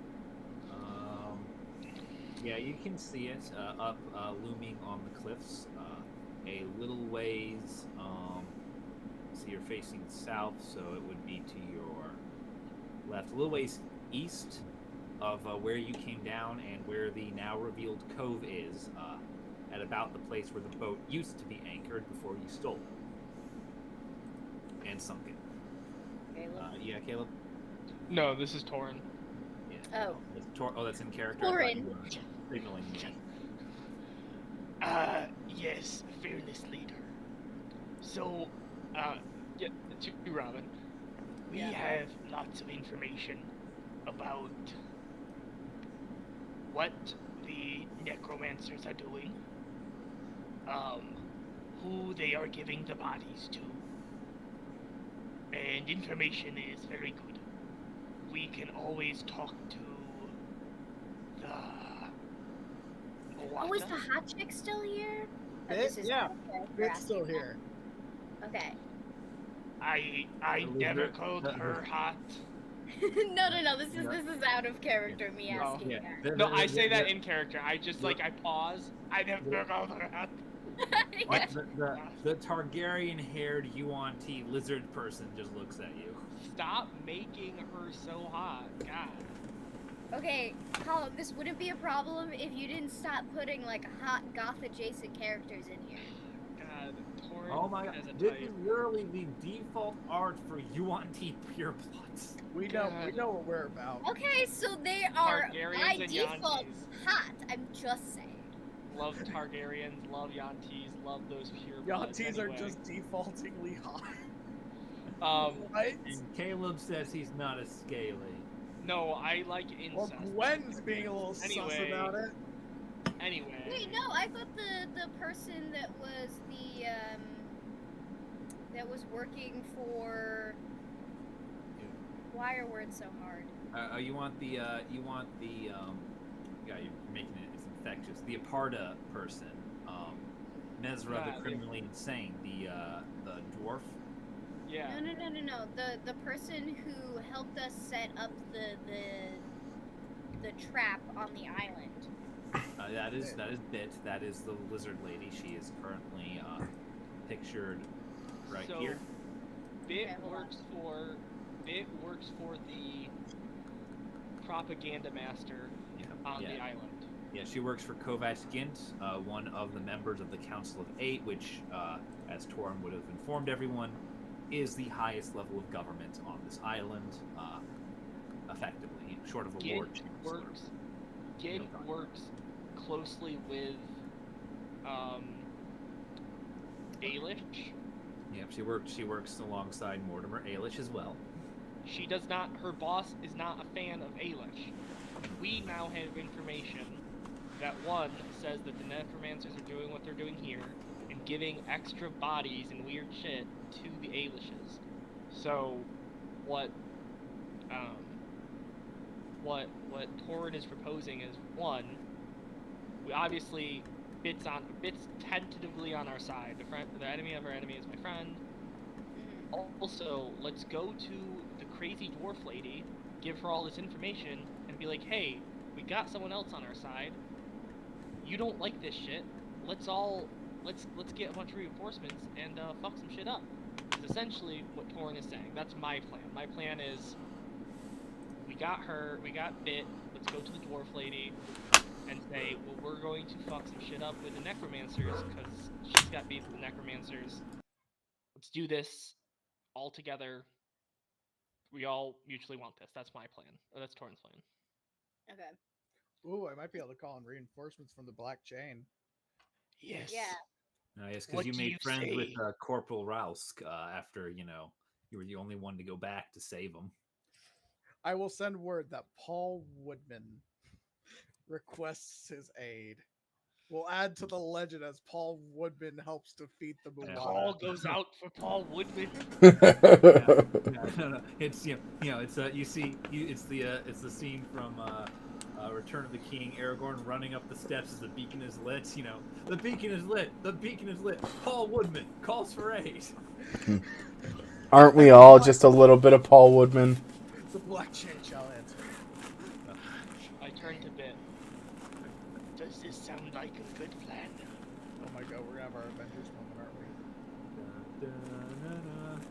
Yeah, you can see it up looming on the cliffs, a little ways So you're facing south, so it would be to your left, a little ways east of where you came down and where the now revealed cove is, at about the place where the boat used to be anchored before you stole it and sunk it. Caleb? Yeah, Caleb? No, this is Torin. Yeah. Oh. That's in character. I thought Torin. you were signaling me. Yes, fearless leader. So, yeah, to Robin, we Yeah. have lots of information about what the necromancers are doing, who they are giving the bodies to, and information is very good. We can always talk to the Oh, is the Moana. hot chick still here? Oh, Bit? this is Yeah, out of character Bit's still asking here. that. Okay. I The never lizard- called the- her hot. no. This Yeah. is out of character. Me Oh, asking Yeah. that. No, I say that in character. I just the- I pause. I never called her hot. Yeah. The Targaryen-haired Yuan-Ti lizard person just looks at you. Stop making her so hot. God. Okay, Colin, this wouldn't be a problem if you didn't stop putting like hot goth adjacent characters in here. God. Torin Oh my has a god, this type. is literally the default art for Yuan-Ti purebloods. We God. know what we're about. Okay, so they are Targaryens by and default Yankees. hot. I'm just saying. Love Targaryens, love Yantis, love those pure bloods. Yantis Anyway, are just defaultingly hot. right? And Caleb says he's not a scaly. No, I like Well, incest. Gwen's being a little sus Anyway. about it. Anyway. Wait, no, I thought the person that was the that was working for. Why are words so hard? You want the yeah, you're making it, it's infectious. The Aparta person, Nezra Yeah, the criminally insane, the dwarf. Yeah. No. The person who helped us set up the trap on the island. That is Bit. That is the lizard lady. She is currently pictured right So, here. Bit Okay, hold on. works for the propaganda master Yeah, on yeah. the island. Yeah, she works for Kovac Gint, one of the members of the Council of Eight, which, as Torin would have informed everyone, is the highest level of government on this island, effectively, short of a Gint lord. chief, sort of. Gint No. works closely with Ailish. Yeah, she works alongside Mortimer Ailish as well. She does not. Her boss is not a fan of Ailish. We now have information that one says that the necromancers are doing what they're doing here and giving extra bodies and weird shit to the Ailishes. So, what Torin is proposing is one. We obviously Bit's tentatively on our side. The enemy of our enemy is my friend. Also, let's go to the crazy dwarf lady, give her all this information, and be like, hey, we got someone else on our side. You don't like this shit. Let's get a bunch of reinforcements and fuck some shit up. Is essentially what Torin is saying. That's my plan. My plan is we got Bit, let's go to the dwarf lady and say, well, we're going to fuck some shit up with the necromancers because she's got beef with the necromancers. Let's do this all together. We all mutually want this. That's my plan. Or that's Torin's plan. Okay. Ooh, I might be able to call in reinforcements from the Black Chain. Yes. Yeah. Yes, because What you do made you friends with say? Corporal Rausk after, you were the only one to go back to save him. I will send word that Paul Woodman requests his aid. We'll add to the legend as Paul Woodman helps defeat the Moana. Paul goes out for Paul Woodman. No. It's it's it's the scene from Return of the King. Aragorn running up the steps as the beacon is lit. The beacon is lit. The beacon is lit. Paul Woodman calls for aid. Aren't we all just a little bit of Paul Woodman? The Black Chain shall answer. I turn to Bit. Does this sound like a good plan? Oh my god, we're gonna have our Avengers moment, aren't we?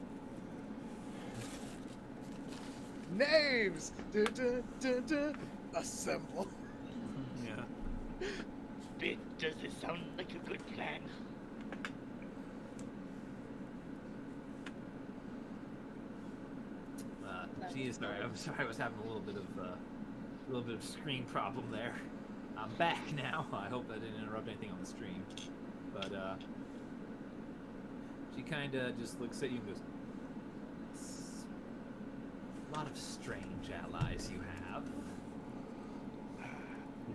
Names! Dun, dun, dun, dun. Assemble. Yeah. Bit, does this sound like a good plan? Geez, sorry. I'm sorry. I was having a little bit of screen problem there. I'm back now. I hope that didn't interrupt anything on the stream. But she kind of just looks at you and goes, "A lot of strange allies you have."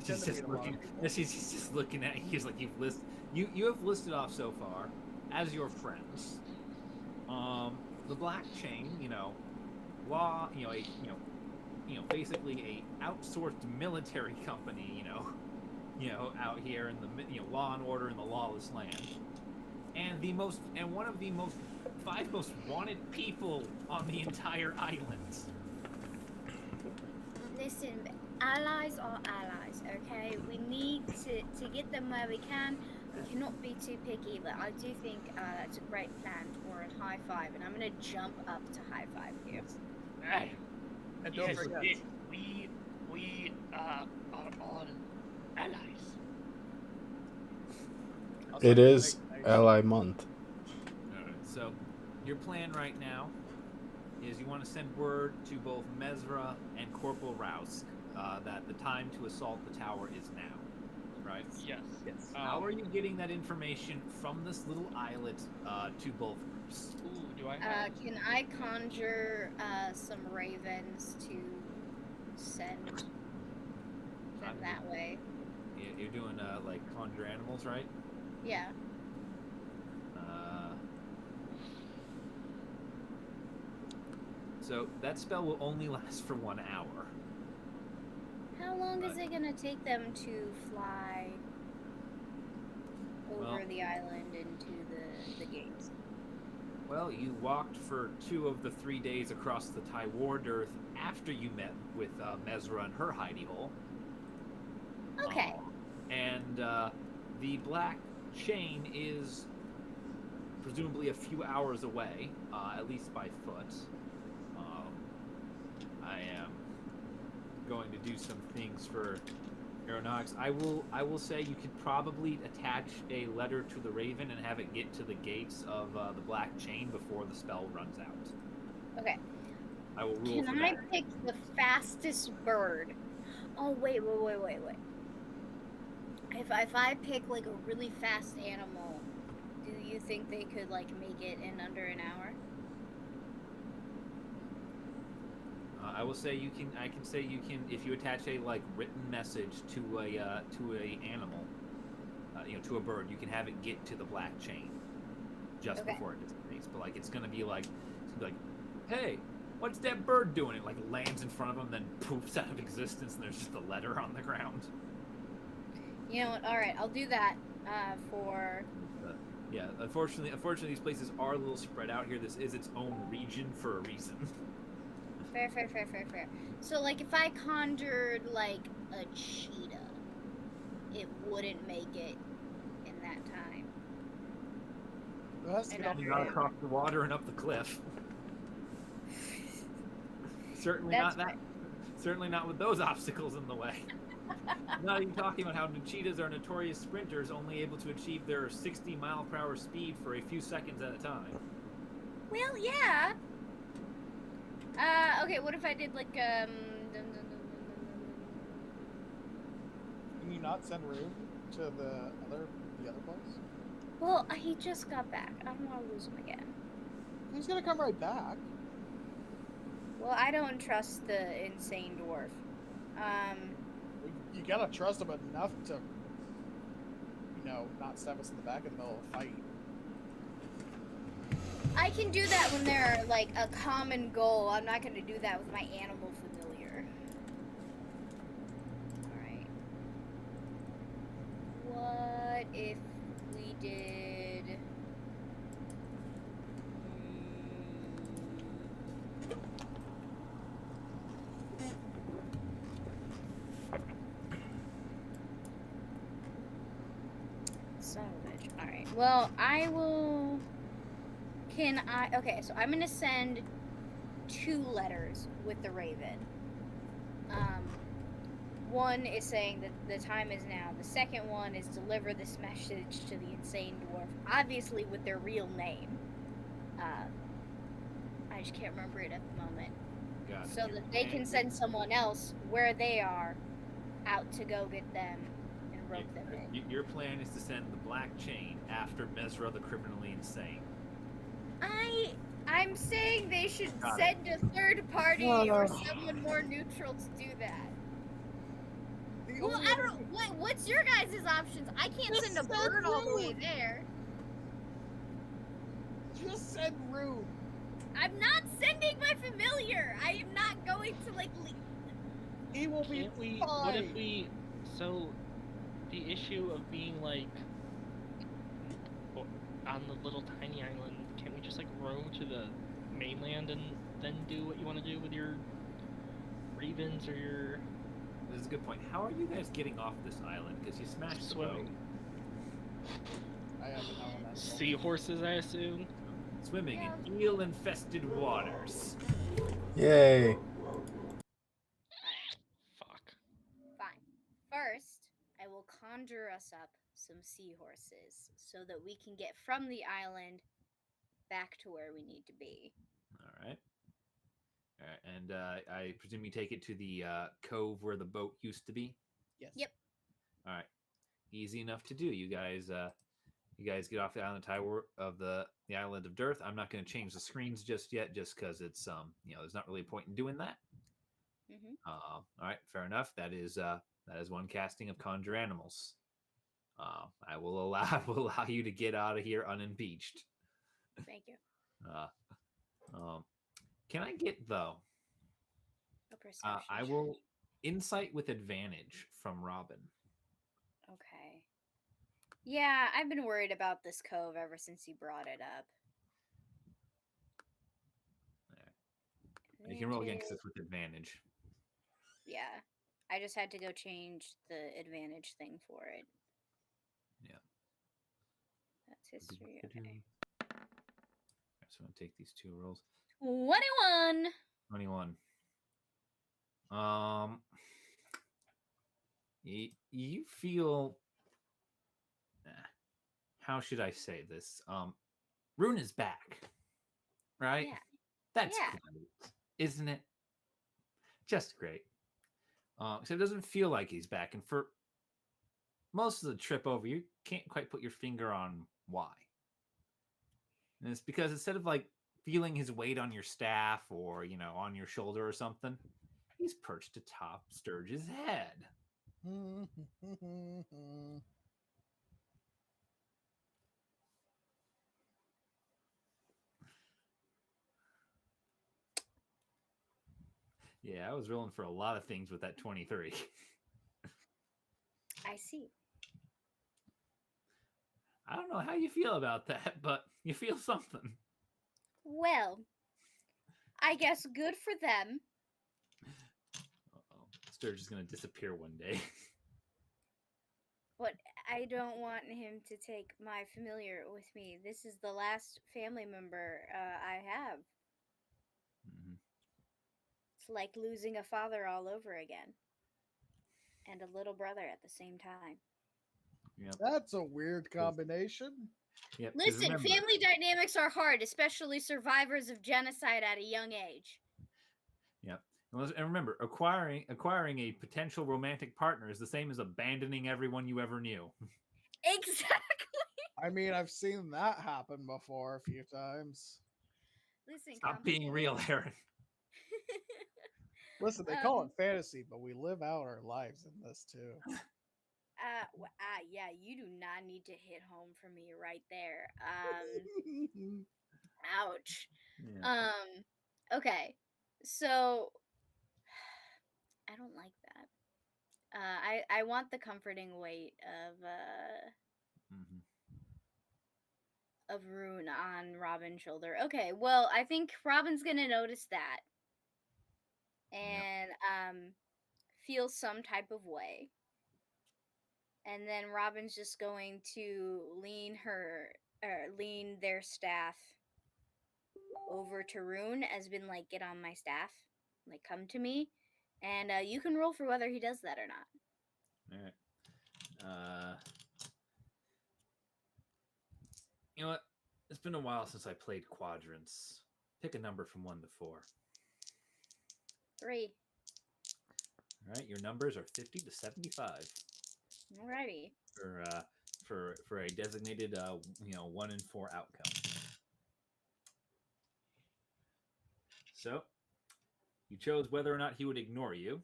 She's just looking. She's just looking at you. He's like, you have listed off so far as your friends. The Black Chain, law, basically a outsourced military company, out here in the law and order in the lawless land, and one of the five most wanted people on the entire island. Listen, allies are allies, okay? We need to get them where we can. We cannot be too picky, but I do think that's a great plan for a high five, and I'm gonna jump up to high five you. Right. And don't Yes, forget, we are all allies. also, It is make- Ally Month. Alright, so your plan right now is you want to send word to both Mesra and Corporal Rousk that the time to assault the tower is now, right? Yes. Yes. How are you getting that information from this little islet to both groups? Ooh, do I have? Can I conjure some ravens to send them that way? You're doing like conjure animals, right? Yeah. So that spell will only last for 1 hour. How long is it gonna take them to fly over Well- the island into the gates? Well, you walked for 2 of the 3 days across the Tyward Earth after you met with Mesra and her hidey hole. Okay. And the Black Chain is presumably a few hours away, at least by foot. I am going to do some things for aeronautics. I will say you could probably attach a letter to the Raven and have it get to the gates of the Black Chain before the spell runs out. Okay. I will rule Can for I that. pick the fastest bird? Oh wait. If I pick like a really fast animal, do you think they could like make it in under an hour? I will say you can. I can say you can if you attach a like written message to a animal, to a bird. You can have it get to the Black Chain just Okay. before it dissipates. But like it's gonna be like, hey, what's that bird doing? It like lands in front of them, then poofs out of existence, and there's just a letter on the ground. You know what? All right, I'll do that for. Yeah, unfortunately, these places are a little spread out here. This is its own region for a reason. Fair. So, like, if I conjured, like, a cheetah, it wouldn't make it in that time. It has to And get off You the gotta ground. cross the water and up the cliff. Certainly That's not that. Certainly not with those obstacles in the way. Not even talking about how the cheetahs are notorious sprinters, only able to achieve their 60-mile-per-hour speed for a few seconds at a time. Well, yeah. Okay, what if I did, like, Can you not send Rune to the other place? Well, he just got back. I don't want to lose him again. He's gonna come right back. Well, I don't trust the insane dwarf. You gotta trust him enough to, not stab us in the back in the middle of a fight. I can do that when they're, like, a common goal. I'm not going to do that with my animal familiar. Alright. What if we did... Son of a bitch. Alright. Well, I will... Okay, so I'm gonna send 2 letters with the raven. One is saying that the time is now. The second one is deliver this message to the insane dwarf, obviously with their real name. I just can't remember it at the moment. Got it. So that they can send someone else where they are out to go get them and rope them in. Your plan is to send the Black Chain after Mesra the criminally insane. I'm saying they should Got send a third party or someone more neutral to do that. Well, I don't know. What's your guys' options? I can't send a bird all the way there. Just send Rune. I'm not sending my familiar. I am not going to leave. He will be Can't we? fine. What if we? So, the issue of being like on the little tiny island, can't we just like row to the mainland and then do what you want to do with your ravens or your? This is a good point. How are you guys getting off this island? Because you smashed the boat. Swimming. I have an elemental. Seahorses, I assume. Swimming in eel-infested waters. Yay. Fuck. Fine. First, I will conjure us up some seahorses so that we can get from the island back to where we need to be. All right. All right, and I presume you take it to the cove where the boat used to be. Yes. Yep. All right, easy enough to do. You guys get off the island tower of the island of Dearth. I'm not going to change the screens just yet, just because it's there's not really a point in doing that. Mm-hmm. All right, fair enough. That is one casting of conjure animals. I will allow you to get out of here unimpeached. Thank you. Can I get though? A perception I check. will insight with advantage from Robin. Okay. Yeah, I've been worried about this cove ever since you brought it up. You can roll again because it's with advantage. Yeah. I just had to go change the advantage thing for it. Yeah. That's history. Okay. So I'm going to take these 2 rolls. 21. 21. You feel... how should I say this? Rune is back. Right? Yeah. That's Yeah. great. Isn't it? Just great. So it doesn't feel like he's back. And for most of the trip over, you can't quite put your finger on why. And it's because instead of like feeling his weight on your staff or, on your shoulder or something, he's perched atop Sturge's head. Yeah, I was rolling for a lot of things with that 23. I see. I don't know how you feel about that, but you feel something. Well, I guess good for them. Uh-oh. Sturge is going to disappear one day. But I don't want him to take my familiar with me. This is the last family member I have. Mm-hmm. It's like losing a father all over again. And a little brother at the same time. Yep. That's a weird combination. Yep. Listen, remember, family dynamics are hard, especially survivors of genocide at a young age. Yep. And remember, acquiring a potential romantic partner is the same as abandoning everyone you ever knew. Exactly. I mean, I've seen that happen before a few times. Listen, Stop being real, Aaron. Listen, they call it fantasy, but we live out our lives in this too. Yeah, you do not need to hit home for me right there. Ouch. Yeah. Okay. So I don't like that. I want the comforting weight of Rune on Robin's shoulder. Okay, well, I think Robin's gonna notice that and feel some type of way. And then Robin's just going to lean their staff over to Rune as been like, get on my staff, like come to me, and you can roll for whether he does that or not. All right. You know what? It's been a while since I played quadrants. Pick a number from 1 to 4. 3. All right, your numbers are 50 to 75 Alrighty. for a designated 1 in 4 outcome. So you chose whether or not he would ignore you.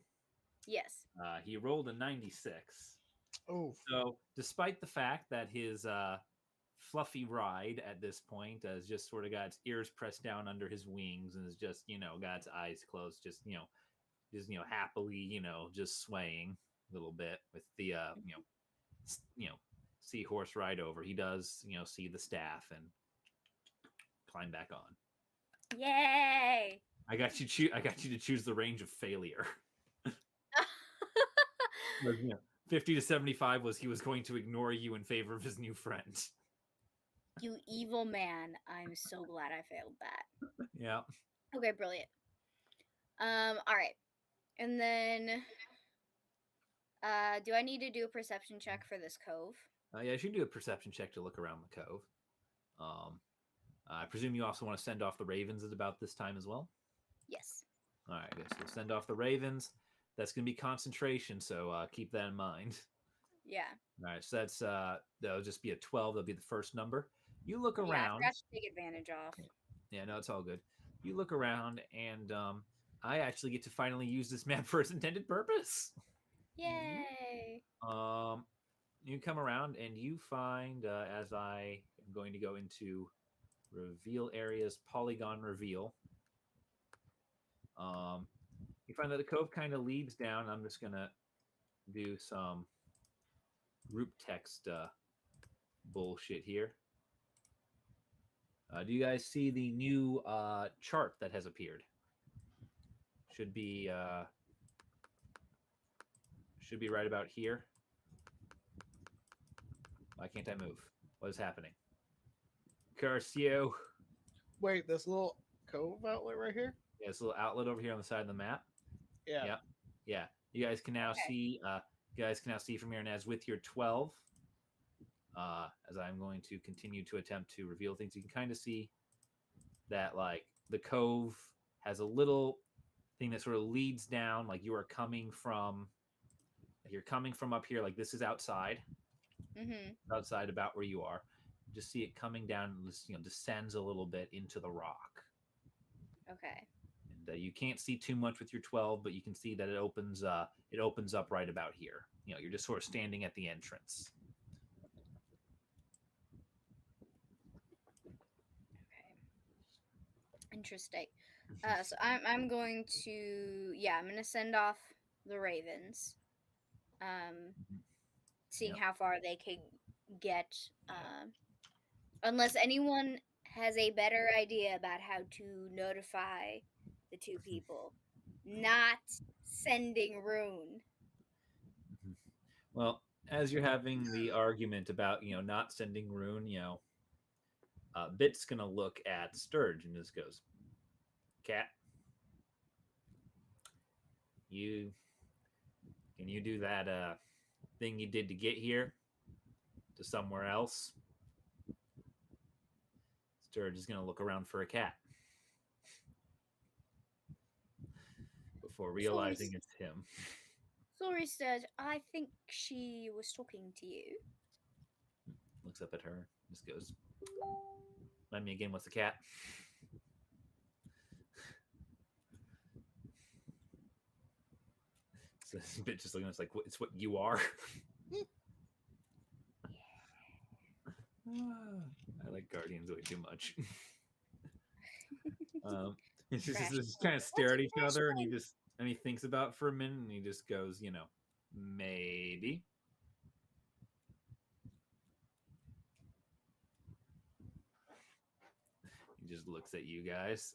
Yes. He rolled a 96. Oh, So despite the fact that his fluffy ride at this point has just sort of got its ears pressed down under his wings and is just got its eyes closed, just happily just swaying a little bit with the seahorse ride over. He does see the staff and climb back on. Yay! I got you to choose the range of failure. 50 to 75 was he was going to ignore you in favor of his new friend. You evil man. I'm so glad I failed that. Yeah. Okay, brilliant. All right. And then do I need to do a perception check for this cove? Yeah, you should do a perception check to look around the cove. I presume you also want to send off the ravens at about this time as well? Yes. All right, so we'll send off the ravens. That's going to be concentration, so keep that in mind. Yeah. All right, so that'll just be a 12. That'll be the first number. You look Yeah, I around. forgot to take advantage off. Yeah, no, it's all good. You look around, and I actually get to finally use this map for its intended purpose. Yay! You come around, and you find, as I am going to go into reveal areas, polygon reveal, you find that the cove kind of leads down. I'm just going to do some group text bullshit here. Do you guys see the new chart that has appeared? Should be right about here. Why can't I move? What is happening? Curse you. wait, this little cove outlet right here? Yeah, this little outlet over here on the side of the map. Yeah. Yeah. You guys can now see. You guys can now see from here, and as with your 12, as I'm going to continue to attempt to reveal things, you can kind of see that like the cove has a little thing that sort of leads down, like you are coming from. Like you're coming from up here, like this is outside. Outside about where you are. Just see it coming down and descends a little bit into the rock. Okay. And you can't see too much with your 12, but you can see that it opens up right about here. You're just sort of standing at the entrance. Okay. Interesting. So I'm going to I'm going to send off the ravens. Seeing how far they can get. Unless anyone has a better idea about how to notify the two people. Not sending Rune. Well, as you're having the argument about not sending Rune, Bit's gonna look at Sturge and just goes, "Cat, can you do that thing you did to get here to somewhere else?" Sturge is gonna look around for a cat before realizing it's him. Sorry, Sturge. I think she was talking to you. Looks up at her, just goes, "Let me again. What's the cat?" So this bitch just looking at us like, "It's what you are." I like Guardians way too much. It's just kind of stare at each other, and he thinks about it for a minute, and he just goes, maybe. He just looks at you guys.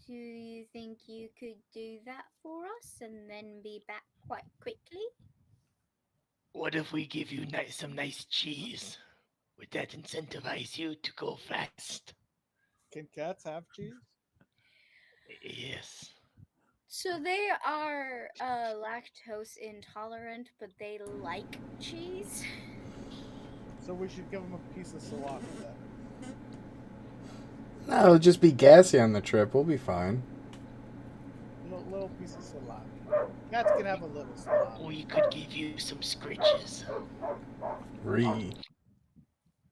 Do you think you could do that for us and then be back quite quickly? What if we give you some nice cheese? Would that incentivize you to go fast? Can cats have cheese? Yes. So they are lactose intolerant, but they like cheese. So we should give them a piece of salami then. No, it'll just be gassy on the trip. We'll be fine. Little piece of salami. Cats can have a little salami. We could give you some scritches.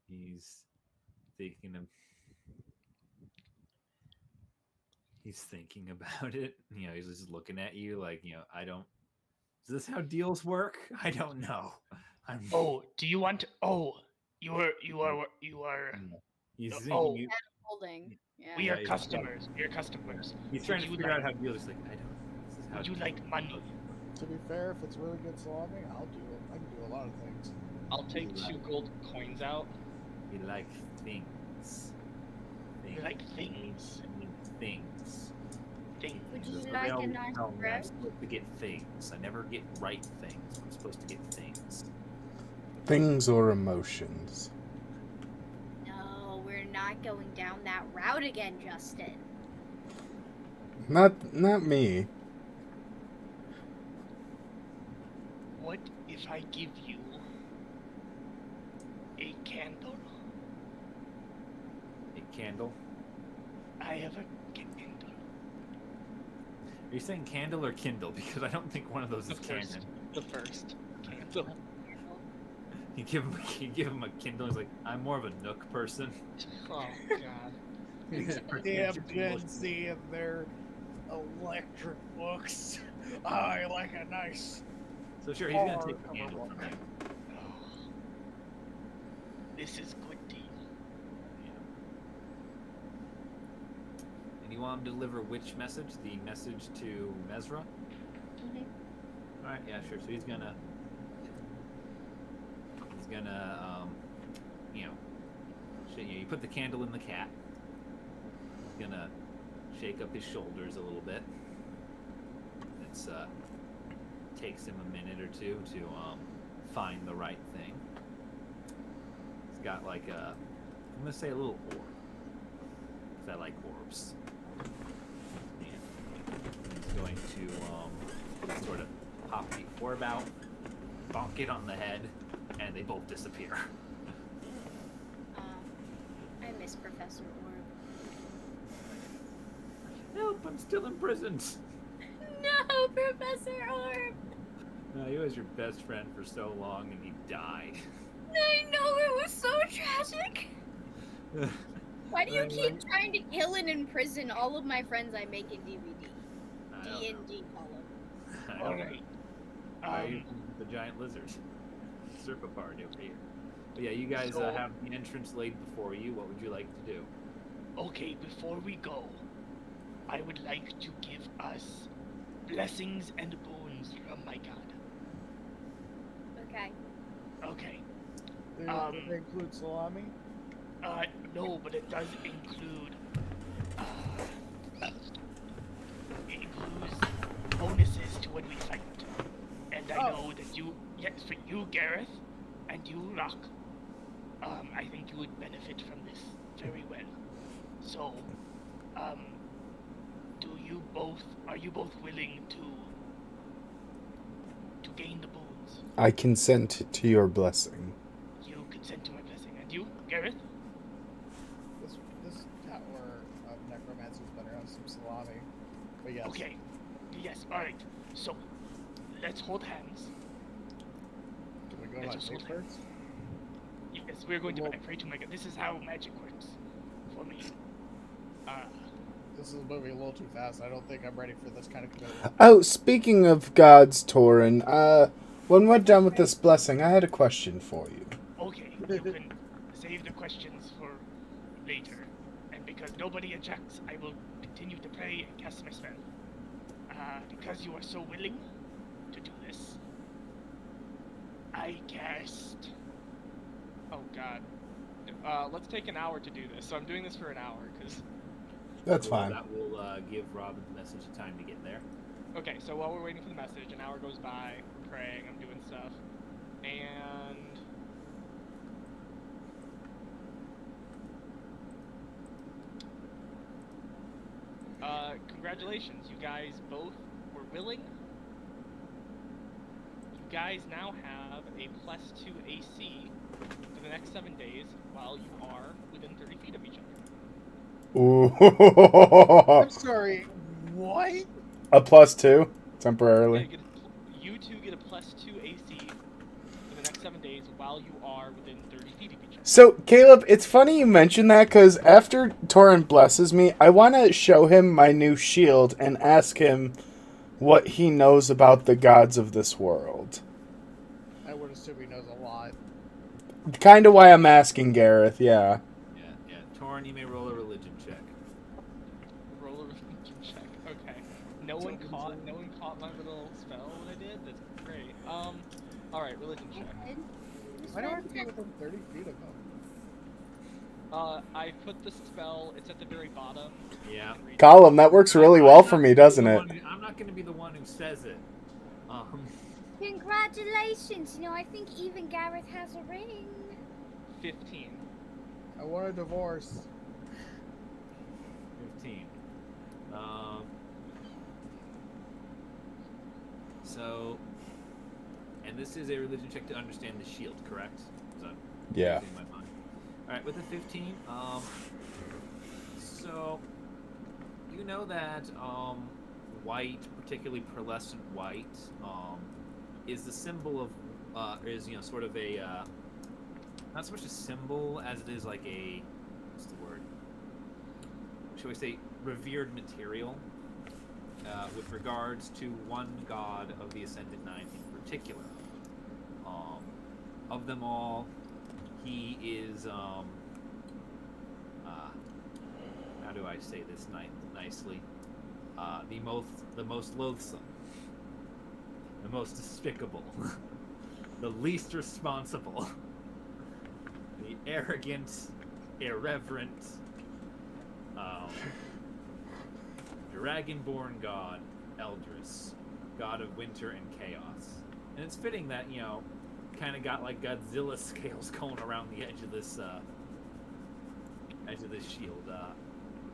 He's thinking of. He's thinking about it. You know, he's just looking at you like, you know, I don't. Is this how deals work? I don't know. I'm. Oh, do you want? Oh, you are. He's thinking. Oh, Holding. Yeah. we Yeah, are he's- customers. We are customers. He's trying Would to you figure out like- how deals. Like, I don't. This is how Would you deals like work. money? To be fair, if it's really good salami, I'll do it. I can do a lot of things. I'll take 2 gold coins out. We like things. We like things. I mean, things. Things. Would That's you what like they a always nice tell me. I'm bread? supposed to get things. I never get right things. I'm supposed to get things. Things or emotions. No, we're not going down that route again, Justin. Not me. What if I give you a candle? A candle. I have a candle. Are you saying candle or Kindle? Because I don't think one of those The is first. canon. The first. Candle. You give him a Kindle. He's like, I'm more of a Nook person. Oh god. Damn Gen Z and their electric books. I like a nice. So sure, he's gonna take the hardcover candle book. from you. Oh, this is good deal. And you want him to deliver which message? The message to Mesra? Mhm. All right, yeah, sure. So he's gonna, you know, you put the candle in the cat. He's gonna shake up his shoulders a little bit. It's takes him a minute or two to find the right thing. He's got like a, I'm gonna say a little orb, because I like orbs. And he's going to sort of pop the orb out, bonk it on the head, and they both disappear. I miss Professor Orb. Help! I'm still imprisoned. No, Professor Orb! He was your best friend for so long, and he died. I know, it was so tragic! Why do you keep trying to kill and imprison all of my friends I make in DVD? I don't know. D&D column. I don't know. Alright. Why are you the giant lizard? Serpa party over here. But yeah, you guys So- have the entrance laid before you. What would you like to do? Okay, before we go, I would like to give us blessings and boons from my god. Okay. Okay. Do they include salami? No, but it does include. It includes bonuses to when we fight. And I know that you, yes, for you, Gareth, and you, Rock, I think you would benefit from this very well. So, are you both willing to gain the boons? I consent to your blessing. You consent to my blessing, and you, Gareth? This tower of necromancy's better have some salami. But yes. Okay. Yes, alright. So, let's hold hands. Do we go Let's on just tape hold hands. first? Yes, we're going to Well- pray to my god. This is how magic works for me. This is moving a little too fast. I don't think I'm ready for this kind of commitment. Oh, speaking of gods, Torin, when we're done with this blessing, I had a question for you. Okay, you can save the questions for later. And because nobody objects, I will continue to pray and cast my spell. Because you are so willing to do this, I cast. Oh god. Let's take an hour to do this. So I'm doing this for an hour, because... That's So fine. That will give Robin the message of time to get there. Okay, so while we're waiting for the message, an hour goes by, I'm praying, I'm doing stuff, and... congratulations. You guys both were willing. You guys now have a +2 AC for the next 7 days while you are within 30 feet of each other. Ooh. I'm sorry. What? A +2 Yeah, temporarily. you two get a +2 AC for the next 7 days while you are within 30 feet of each other. So, Caleb, it's funny you mention that because after Torin blesses me, I want to show him my new shield and ask him what he knows about the gods of this world. I would assume he knows a lot. Kind of why I'm asking Gareth, yeah. Yeah. Torn, you may roll a religion check. Roll a religion check. Okay. No one caught my little spell when I did. That's great. All right, religion check. Why do I have to be within 30 feet of him? I put the spell. It's at the very bottom. Yeah. You can read it. Column, that works really well for me, doesn't it? I'm not going to be the one who says it. Congratulations! You know, I think even Gareth has a ring. 15. I want a divorce. 15. So, and this is a religion check to understand the shield, correct? Is that Yeah. in my mind? All right, with the 15, so you know that white, particularly pearlescent white, is the symbol of is sort of a not so much a symbol as it is like a what's the word? Shall we say revered material with regards to one god of the Ascendant Nine in particular. Of them all, he is how do I say this nicely? The most loathsome, the most despicable, the least responsible, the arrogant, irreverent, dragonborn god, Eldris, god of winter and chaos. And it's fitting that, kind of got like Godzilla scales going around the edge of this shield.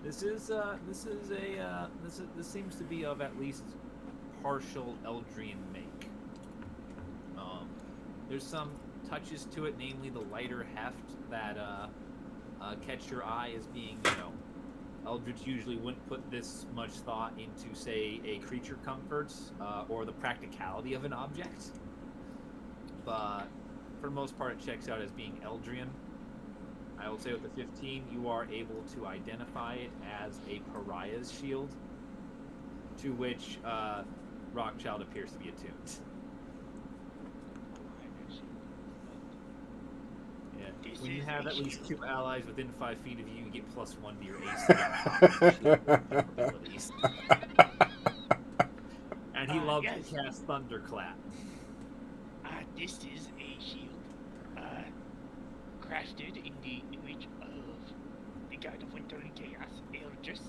This seems to be of at least partial Eldrian make. There's some touches to it, namely the lighter heft that catch your eye as being, Eldritch usually wouldn't put this much thought into, say, a creature comforts or the practicality of an object. But for the most part, it checks out as being Eldrian. I will say with the 15, you are able to identify it as a pariah's shield, to which Rockchild appears to be attuned. Yeah. When you have at least 2 allies within 5 feet of you, you get +1 to your AC. And he loves yes. to cast Thunderclap. This is a shield crafted in the image of the god of winter and chaos, Eldris.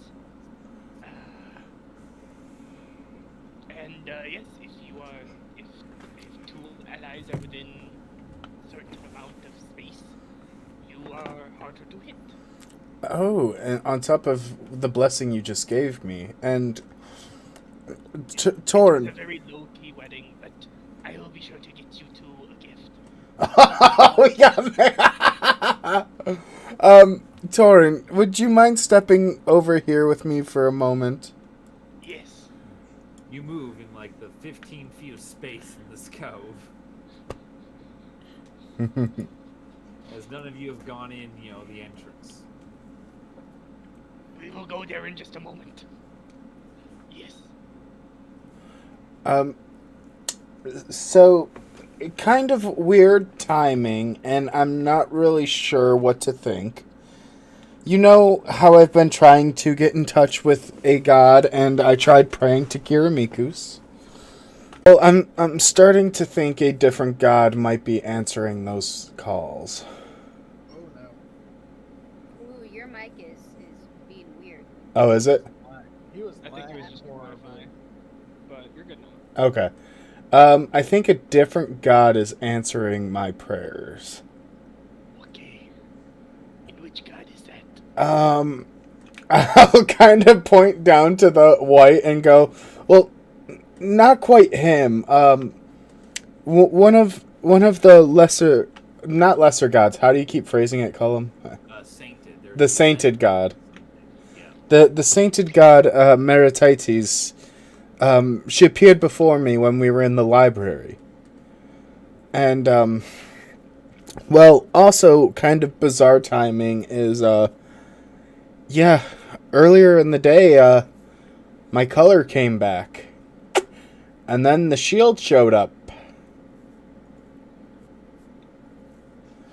Yes, if 2 allies are within a certain amount of space, you are harder to hit. Oh, and on top of the blessing you just gave me, and Torin. It's a very low-key wedding, but I will be sure to get you 2 a gift. Oh, yeah. Torin, would you mind stepping over here with me for a moment? Yes. You move in like the 15 feet of space in this cove. As none of you have gone in, the entrance. We will go there in just a moment. Yes. So, kind of weird timing, and I'm not really sure what to think. You know how I've been trying to get in touch with a god, and I tried praying to Kiramikus? Well, I'm starting to think a different god might be answering those calls. Oh no. Ooh, your mic is being weird. Oh, is it? He was I think he was lagging just horribly. horrifying. But you're good now. Okay. I think a different god is answering my prayers. Okay. And which god is that? I'll kind of point down to the white and go, well, not quite him. One of the lesser, not lesser gods. How do you keep phrasing it, Cullum? Sainted. The sainted god. Yeah. The sainted god Meritites. She appeared before me when we were in the library. And well, also kind of bizarre timing is yeah, earlier in the day my color came back. And then the shield showed up.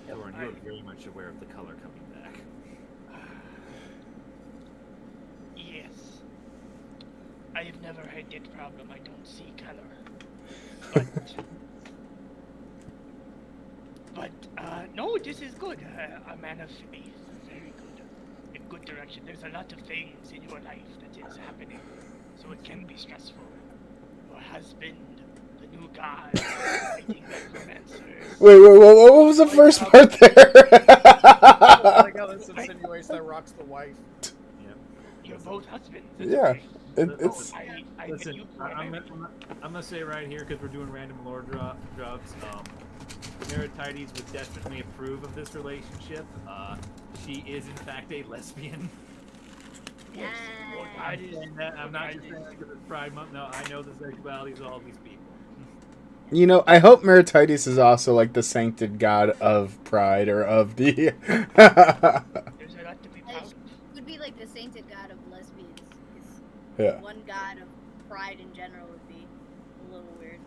Lauren, you're very much aware of the color coming back. Yes. I have never had that problem. I don't see color. But no, this is good. A man of faith. Very good. In good direction. There's a lot of things in your life that is happening. So it can be stressful. Your husband, the new god, fighting the romancers. Wait, what was the first part there? I like how this insinuates that Rock's the wife. You're both husbands. That's Yeah, okay. it's I Listen, you I'm gonna say right here because we're doing random lore drops. Meritides would definitely approve of this relationship. She is in fact a lesbian. Yeah. I'm not just saying that because it's Pride Month. No, I know the sexualities of all these people. You know, I hope Meritides is also like the sainted god of pride or of the. There's a lot to be proud of. Would be like the sainted god of lesbians. 'Cause Yeah. one god of pride in general would be a little weird.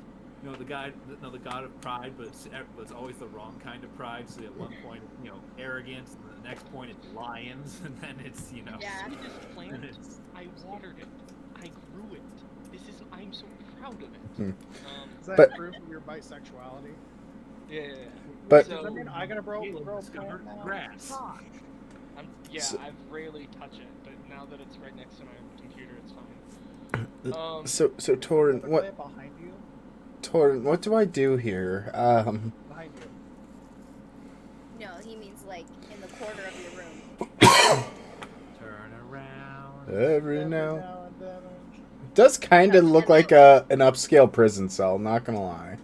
You know, the god of pride, but it's always the wrong kind of pride. So at one point, you know, arrogance, and the next point it's lions, and then it's, you know. Yeah. This plant, It's- I watered it. I grew it. I'm so proud of it. Hmm. Is that But- proof of your bisexuality? Yeah. But- Does that mean I gotta grow Caleb plant discovered now? grass. So- I've rarely touched it, but now that it's right next to my computer, it's fine. So Torin, Look what behind you? Torin, what do I do here? Behind you. No, he means like in the corner of your room. Turn around. Every and now. then. It does kind of look like an upscale prison cell. Not gonna lie.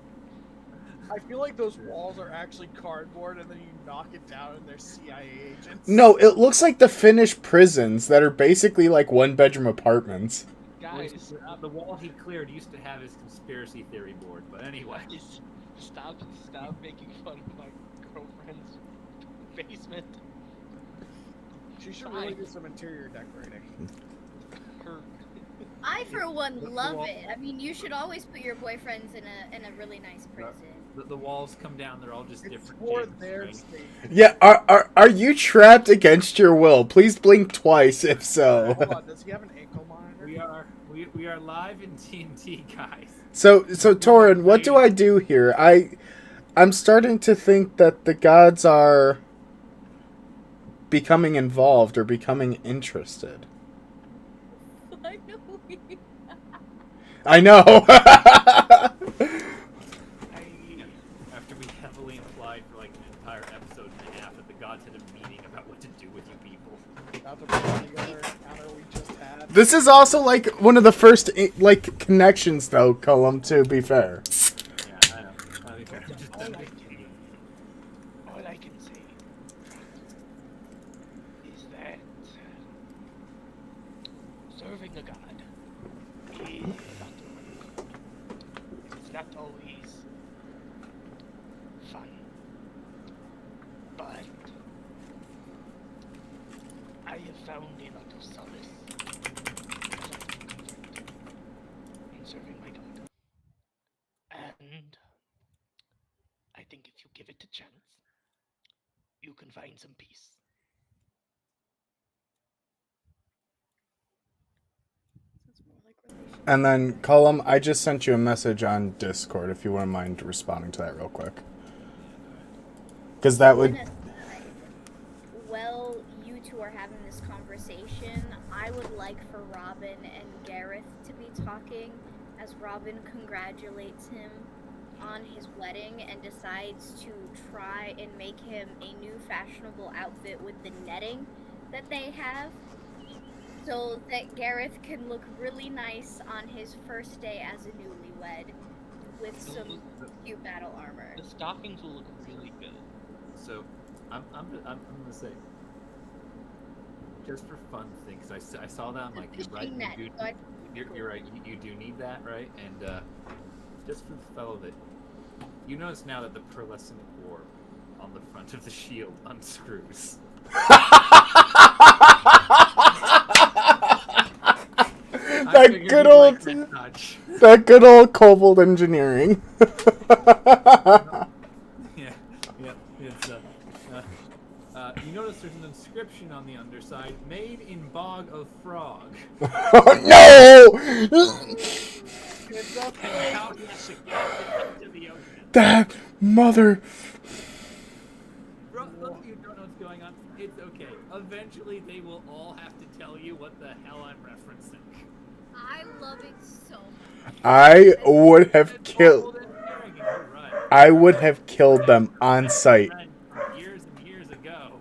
I feel like those walls are actually cardboard, and then you knock it down, and they're CIA agents. No, it looks like the Finnish prisons that are basically like one-bedroom apartments. Guys, The wall he cleared used to have his conspiracy theory board, but anyway. guys, stop making fun of my girlfriend's basement. She should really do some interior decorating. Her I, for one, The love wall- it. I mean, you should always put your boyfriends in a really nice prison. The walls come down, they're all just It's different for shades of their gray. safety. Yeah, are you trapped against your will? Please blink twice if so. Hold on, does he have an ankle monitor? We are live in TNT, guys. So Torin, what do I do here? I'm starting to think that the gods are becoming involved or becoming interested. I know. After we heavily implied for like an entire episode and a half that the gods had a meeting about what to do with you people. Not to bring the other encounter we just had. This is also like one of the first like connections, though, Cullum. To be fair. Yeah, I know. I think we're just All I can say is that serving a god is not it's not always fun. But I have found a lot of solace in serving my god. And I think if you give it a chance, you can find some peace. And then, Cullum, I just sent you a message on Discord if you wouldn't mind responding to that real quick. Because that would. Well, you two are having this conversation. I would like for Robin and Gareth to be talking as Robin congratulates him on his wedding and decides to try and make him a new fashionable outfit with the netting that they have. so that Gareth can look really nice on his first day as a newlywed with some cute battle armor. The stockings will look really good. So, I'm gonna say, just for fun thing, because I saw that, I'm like, you're right, Fishing net, you do, so I- you're right, you do need that, right? And just for the fellow of it, you notice now that the pearlescent orb on the front of the shield unscrews. That good old kobold engineering. Yeah. It's you notice there's an inscription on the underside, "Made in Bog of Frog." No! How he has to cast it into the ocean. That mother. Bro, those of you who don't know what's going on, it's okay. Eventually, they will all have to tell you what the hell I'm referencing. I love it so much. I would have killed. You're right. I would have killed them on sight. Years and years ago,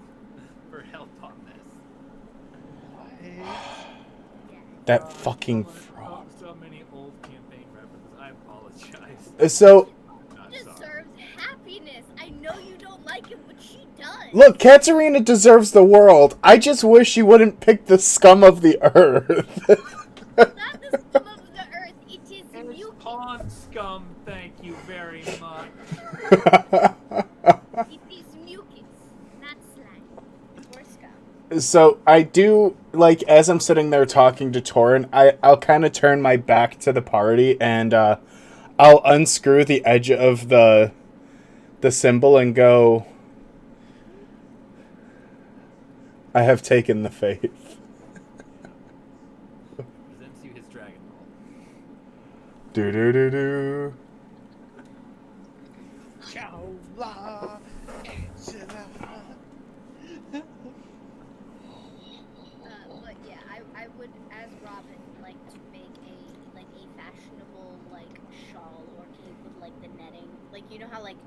for help on this. That fucking frog. So many old campaign references. I apologize. So, I'm not She sorry. deserves happiness. I know you don't like it, but she does. look, Katarina deserves the world. I just wish she wouldn't pick the scum of the earth. Not the scum of the earth. It is And it's mucus. pond scum, thank you very much. It is mucus, not slime or scum. So I do, like, as I'm sitting there talking to Torin, I'll kind of turn my back to the party and I'll unscrew the edge of the symbol and go, I have taken the faith. Presents you his Dragon Ball. Do do do do. Shaola, Angela. But yeah, I would, as Robin, like to make a fashionable like shawl or cape with like the netting. Like you know how like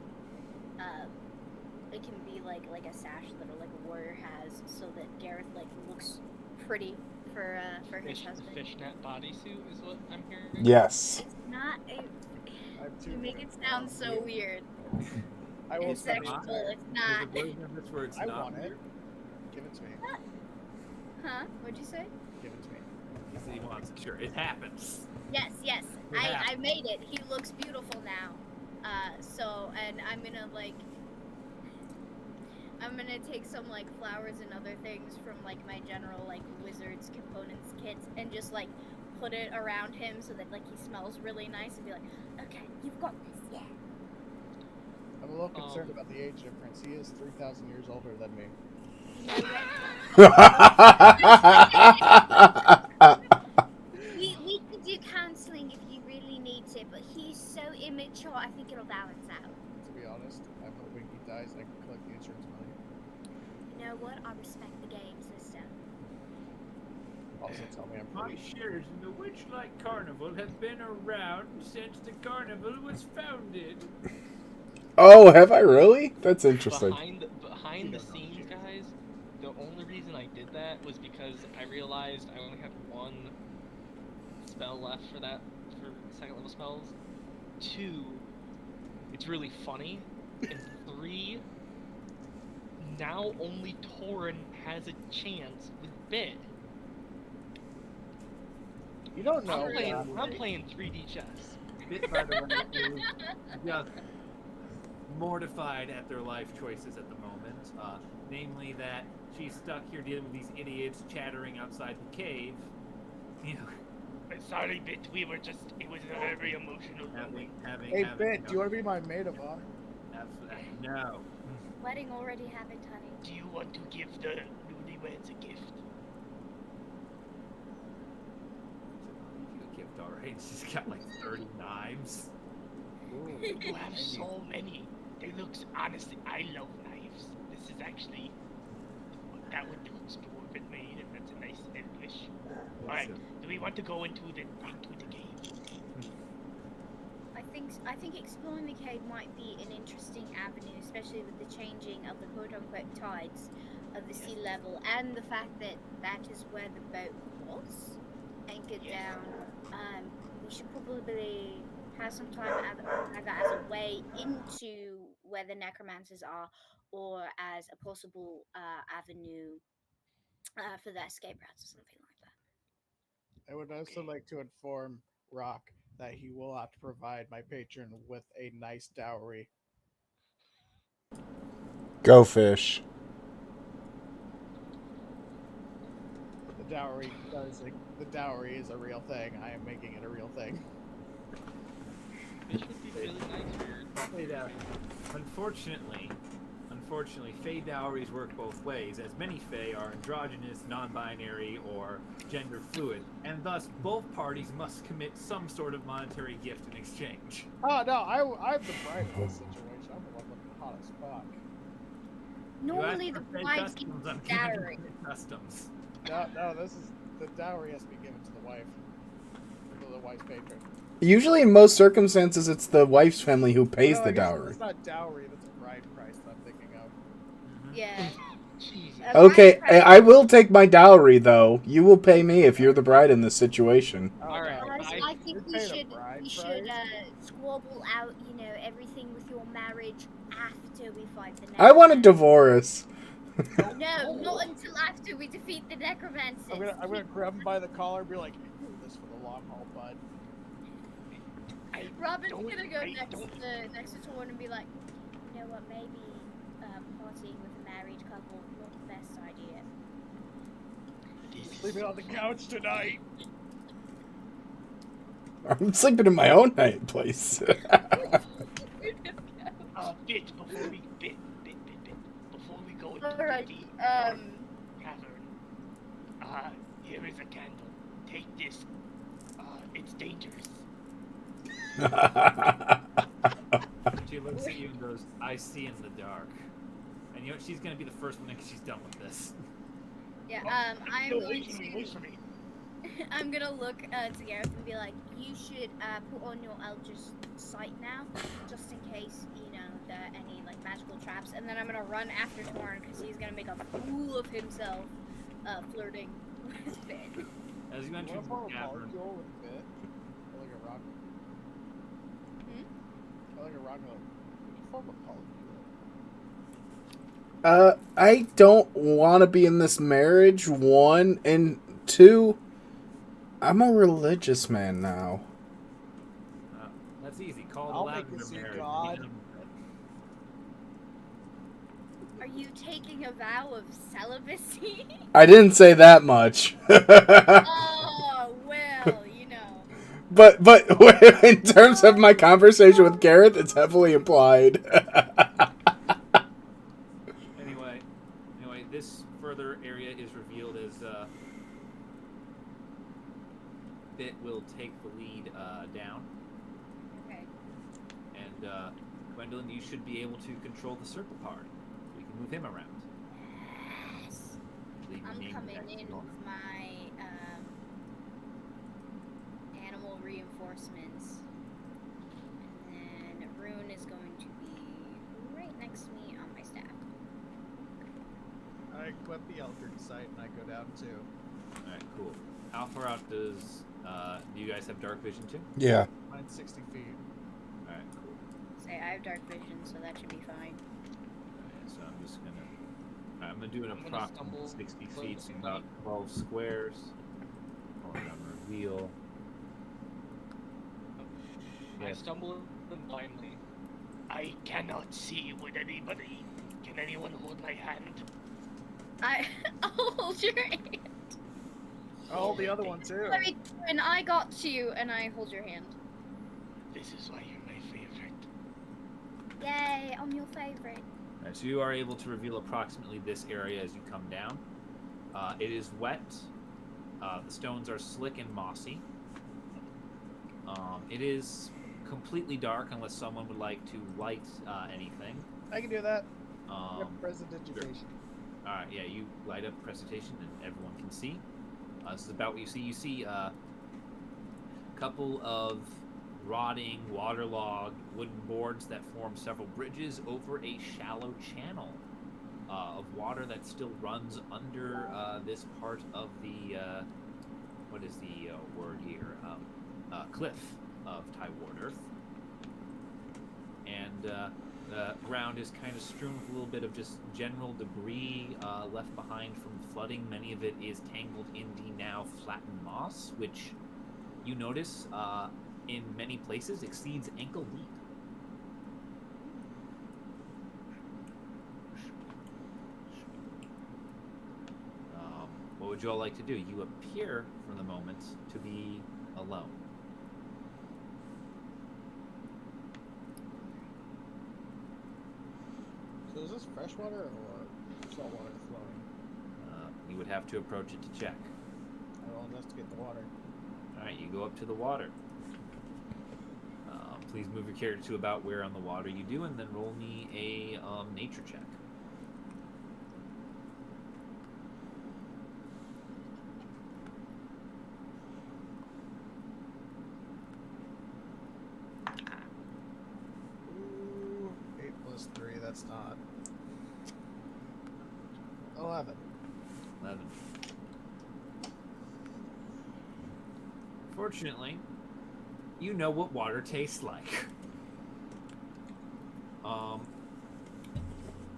it can be like a sash that like a warrior has, so that Gareth like looks pretty for his husband. Fishnet bodysuit is what I'm hearing. Yes. It's not a. I'm too You make it sound so weird. I will And send it. sexual. It's There's not. a version of this where it's I not want it. weird. Give it to me. Huh? What'd you say? Give it to me. Yes, he wants it. Sure, it happens. Yes. It I happens. made it. He looks beautiful now. So and I'm gonna take some like flowers and other things from like my general like wizard's components kits and just like put it around him so that like he smells really nice and be like, okay, you've got this, yeah. I'm a little concerned about the age difference. He is 3,000 years older than me. We could do counseling if you really need to, but he's so immature. I think it'll balance out. To be honest, I'm hoping he dies and I can collect the insurance money. You know what? I respect the game system. Also, tell me I'm My pretty. shares in the Witchlight Carnival have been around since the carnival was founded. Oh, have I really? That's interesting. Behind the scenes, guys, the only reason I did that was because I realized I only had one spell left for second level spells. 2, it's really funny. And 3, now only Torin has a chance with Bit. You don't know. I'm playing 3D chess. Bit, by the way, is just mortified at their life choices at the moment. Namely that she's stuck here dealing with these idiots chattering outside the cave. You know, Sorry, Bit. It was a very emotional moment. Hey, Ben, do you want to be my maid of honor? Absolutely. No. Wedding already happened, honey. Do you want to give the newlyweds a gift? A gift, alright. She's got like 30 knives. You have so many. They look honestly. I love knives. This is actually that one looks dwarven made, and that's a nice elvish. All right. Do we want to go into the game? I think exploring the cave might be an interesting avenue, especially with the changing of the quote-unquote tides. of the sea level, and the fact that that is where the boat was anchored down, we should probably have some time either as a way into where the necromancers are, or as a possible avenue for the escape routes or something like that. I would also like to inform Rock that he will have to provide my patron with a nice dowry. Go fish. The dowry is a real thing. I am making it a real thing. It should be really nice for your Unfortunately, Fae dowries work both ways, as many Fae are androgynous, non-binary, or gender fluid, and thus both parties must commit some sort of monetary gift in exchange. Oh no, I'm the bride in this situation. I'm the one looking hot as fuck. Normally, You the asked for Fae bride customs, gets I'm giving you dowry. Fae customs. No, this is the dowry has to be given to the wife, or to the wife's patron. Usually, in most circumstances, it's the wife's family who pays No, the I guess dowry. It's not dowry. That's a bride price that I'm thinking of. Yeah. Jesus. A Okay, bride price- I will take my dowry, though. You will pay me if you're the bride in this situation. Oh, All right. no. I think You're we paying a should bride we should squabble out, everything with your marriage after we fight the. I want a necromancers. divorce. No, not until after we defeat the necromancers. I'm gonna grab him by the collar and be like, "You do this for the long haul, bud." Robin's Don't- gonna go I next to Torn and be like, you know what, maybe partying with a married couple not the best idea. Leave it on the couch tonight. I'm sleeping in my own night place. Bit before we before we go into Alright, the um, cavern. Here is a candle. Take this. It's dangerous. She looks at you and goes, "I see in the dark." And you know what? She's gonna be the first one because she's done with this. Yeah, I'm No, going wait for me. Wait for me. I'm gonna look to Gareth and be like, you should put on your Eldritch Sight now, just in case, there are any, magical traps. And then I'm gonna run after Torn, because he's gonna make a fool of himself, flirting with Finn. As you enter Wanna the form a cavern, molecule with a bit? Or like a rock? Or like a rock? Would you form a molecule? I don't want to be in this marriage, one, and two, I'm a religious man now. that's easy. Call I'll the make lavender this your marriage. god. Are you taking a vow of celibacy? I didn't say that much. Oh, well, But in terms of my conversation with Gareth, it's heavily implied. Anyway, this further area is revealed as Bit will take the lead down, Okay. and Gwendolyn, you should be able to control the circle part. We can move him around. Yes. Leave your I'm name coming next in to him. with my animal reinforcements, and then Rune is going to be right next to me on my staff. I equip the Eldritch Sight and I go down too. All right, cool. How far out does do you guys have dark vision too? Yeah. Mine's 60 feet. All right, cool. Say I have dark vision, so that should be fine. Alright, so I'm just gonna. Alright, I'm gonna do an I'm gonna approximate stumble 60 close feet, so and about 12 squares. Going down the reveal. I Yes. stumble in blindly. I cannot see with anybody. Can anyone hold my hand? I'll hold your hand. I'll hold the other one too. And I got you, and I hold your hand. This is why you're my favorite. Yay, I'm your favorite. Alright, so you are able to reveal approximately this area as you come down. It is wet. The stones are slick and mossy. It is completely dark unless someone would like to light anything. I can do that. Um, Yep, Prestidigitation. Alright, yeah, you light up presentation and everyone can see. This is about what you see. You see a couple of rotting, waterlogged wooden boards that form several bridges over a shallow channel. of water that still runs under this part of the what is the word here? Cliff of Tyward Earth. And the ground is kind of strewn with a little bit of just general debris left behind from flooding. Many of it is tangled in the now flattened moss, which you notice in many places exceeds ankle deep. What would you all like to do? You appear, for the moment, to be alone. So is this fresh water or salt water flowing? You would have to approach it to check. I will investigate the water. Alright, you go up to the water. Please move your character to about where on the water you do, and then roll me a nature check. Ooh, 8 plus 3, that's not. 11. 11. Fortunately, you know what water tastes like.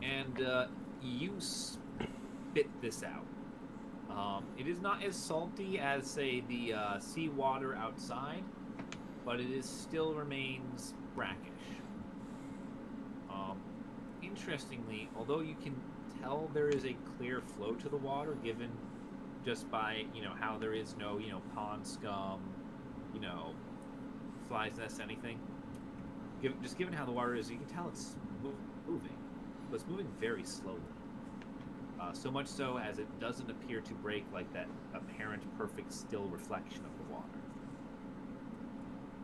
And you spit this out. It is not as salty as, say, the seawater outside, but it still remains brackish. Interestingly, although you can tell there is a clear flow to the water, given just by, how there is no, pond scum, flies nest, anything. Just given how the water is, you can tell it's moving, but it's moving very slowly. So much so as it doesn't appear to break like that apparent perfect still reflection of the water.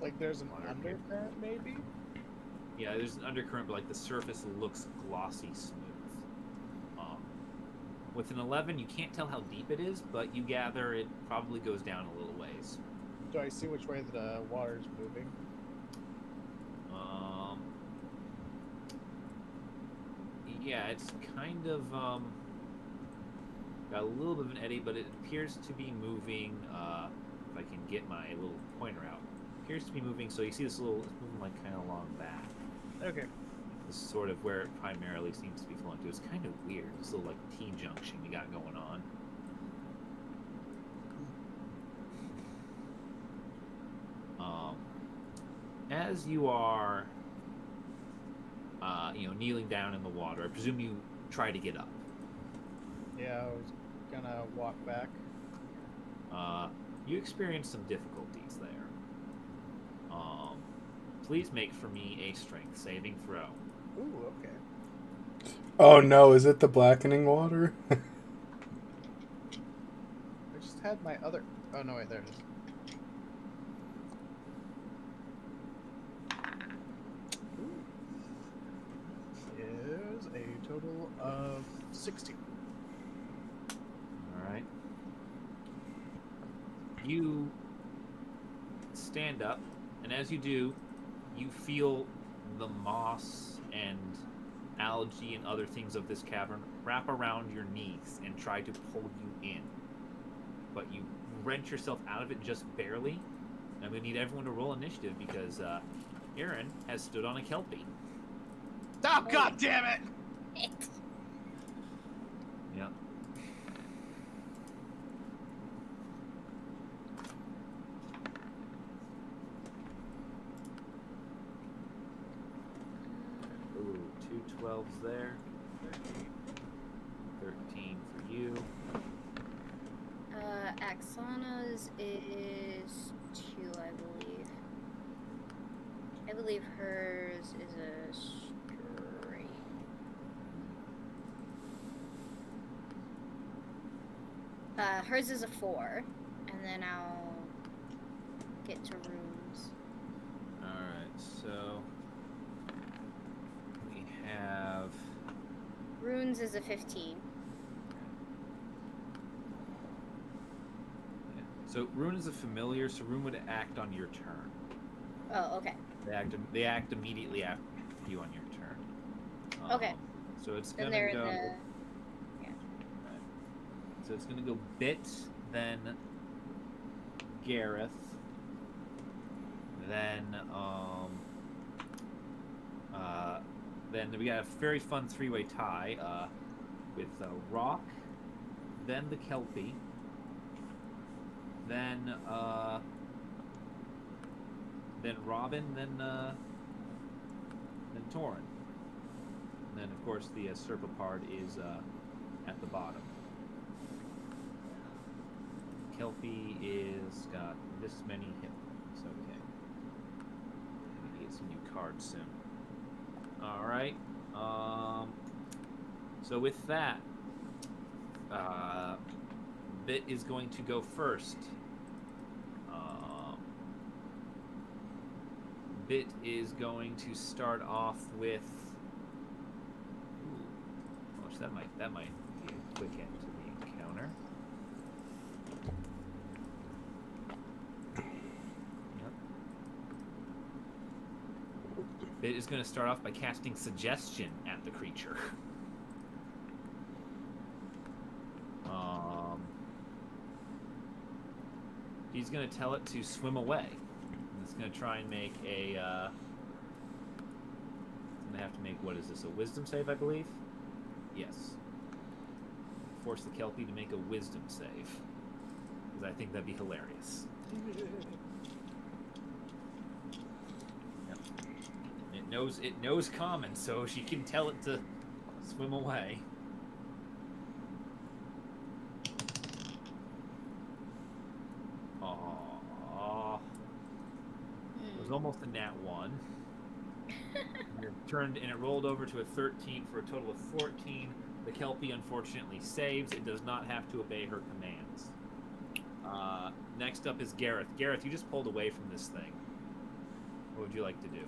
Like there's an Water undercurrent, maybe? Yeah, there's an undercurrent, but like the surface looks glossy smooth. With an 11, you can't tell how deep it is, but you gather it probably goes down a little ways. Do I see which way the water's moving? Yeah, it's kind of got a little bit of an eddy, but it appears to be moving. If I can get my little pointer out, appears to be moving. So you see this little, it's moving like kind of along that. Okay. This is sort of where it primarily seems to be flowing to. It's kind of weird. This little like T-junction you got going on. As you are, kneeling down in the water, I presume you try to get up. Yeah, I was gonna walk back. You experience some difficulties there. Please make for me a strength saving throw. Ooh, okay. Oh no, is it the blackening water? I just had my other... Oh, no, wait, there it is. Is a total of 16. Alright. You stand up, and as you do, you feel the moss and algae and other things of this cavern wrap around your knees and try to pull you in. But you wrench yourself out of it just barely. I'm going to need everyone to roll initiative because Aaron has stood on a kelpie. Oh, God damn it! Yeah. Ooh, 2 12s there. 13 for you. Axana's is 2, I believe. I believe hers is a straight. Hers is a 4, and then I'll get to runes. Alright, so we have Runes is a 15. so Rune is a familiar, so Rune would act on your turn. Oh, okay. They act immediately after you on your turn. Okay. So it's Then gonna they're go. in So it's gonna go Bit, then Gareth, then we got a very fun three-way tie with Rock, then the Kelpie, then Robin, then Torin, and then of course the Serpapard is at the bottom. Kelpie is got this many hit points. Okay. I need to get some new cards soon. Alright. So with that, Bit is going to go first. Bit is going to start off with. Ooh, which that might be a quick end to the encounter. Bit is going to start off by casting Suggestion at the creature. He's going to tell it to swim away. And it's going to try and make a... it's going to have to make, what is this, a wisdom save, I believe? Yes. Force the Kelpie to make a wisdom save. Because I think that'd be hilarious. It knows common, so she can tell it to swim away. Aww. It was almost a nat 1. And it rolled over to a 13 for a total of 14. The Kelpie unfortunately saves. It does not have to obey her commands. Next up is Gareth. Gareth, you just pulled away from this thing. What would you like to do?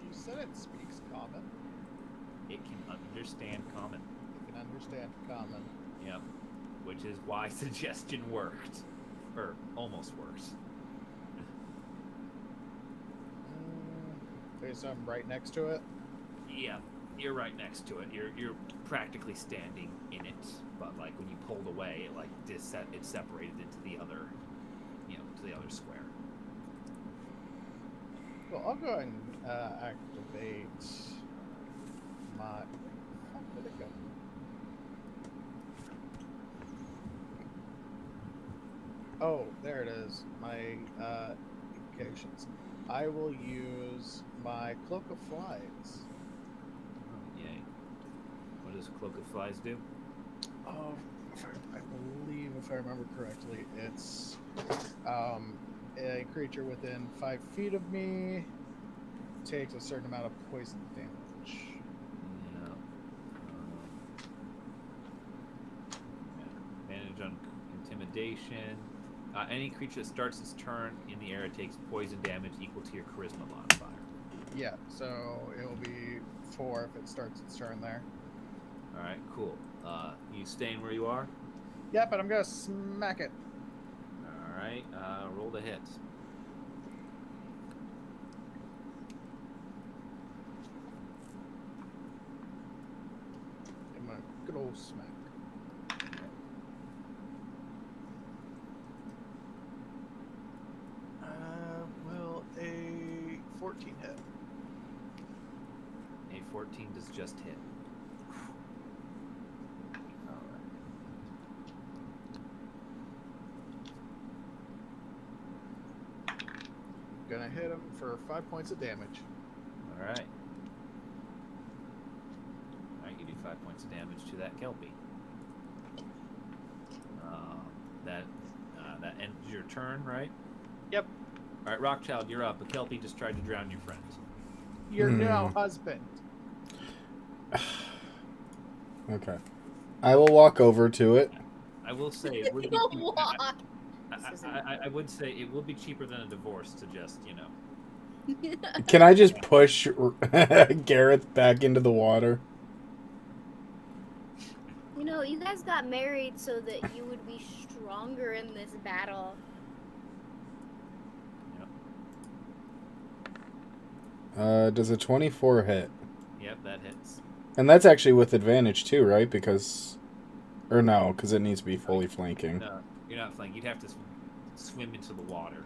You said it speaks common. It can understand common. It can understand common. Yep. Which is why Suggestion worked. Or almost works. Okay, so I'm right next to it. Yeah, you're right next to it. You're practically standing in it, but like when you pulled away, it like it separated into the other, to the other square. Well, I'll go ahead and activate my. How did it go? Oh, there it is. My indications. I will use my Cloak of Flies. Oh, yay. What does Cloak of Flies do? Oh, I believe, if I remember correctly, it's a creature within 5 feet of me takes a certain amount of poison damage. Yeah. Advantage on Intimidation. Any creature that starts its turn in the air takes poison damage equal to your Charisma modifier. Yeah, so it'll be 4 if it starts its turn there. Alright, cool. You staying where you are? Yeah, but I'm gonna smack it. Alright, roll the hit. I'm gonna good old smack. Will a 14 hit? A 14 does just hit. Gonna hit him for 5 points of damage. Alright. Alright, you do 5 points of damage to that Kelpie. That ends your turn, right? Yep. Alright, Rockchild, you're up. A Kelpie just tried to drown your friend. Your now husband. Okay. I will walk over to it. I will say it would be What? I would say it will be cheaper than a divorce to just, Can I just push Gareth back into the water? You guys got married so that you would be stronger in this battle. Does a 24 hit? Yep, that hits. And that's actually with advantage too, right? Because, or no, because it needs to be fully flanking. No, you're not flanking. You'd have to swim into the water.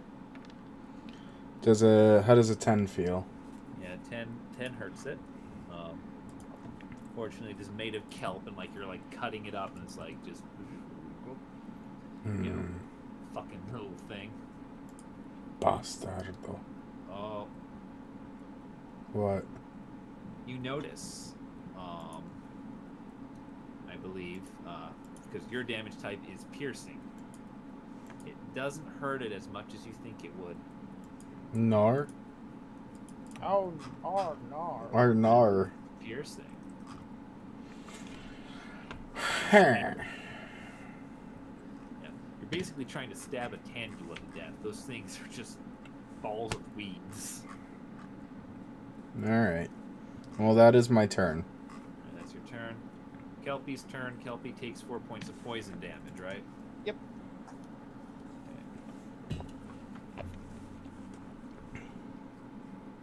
How does a 10 feel? Yeah, 10 hurts it. Fortunately, it is made of kelp, and like you're like cutting it up, and it's like just, you know, fucking little thing. Bastardo. Oh, What? you notice, I believe, because your damage type is piercing. It doesn't hurt it as much as you think it would. Nar? Oh, no. Or nar? Piercing. Huh. Yeah, you're basically trying to stab a tandula to death. Those things are just balls of weeds. Alright. Well, that is my turn. Alright, that's your turn. Kelpie's turn. Kelpie takes 4 points of poison damage, right? Yep. Okay.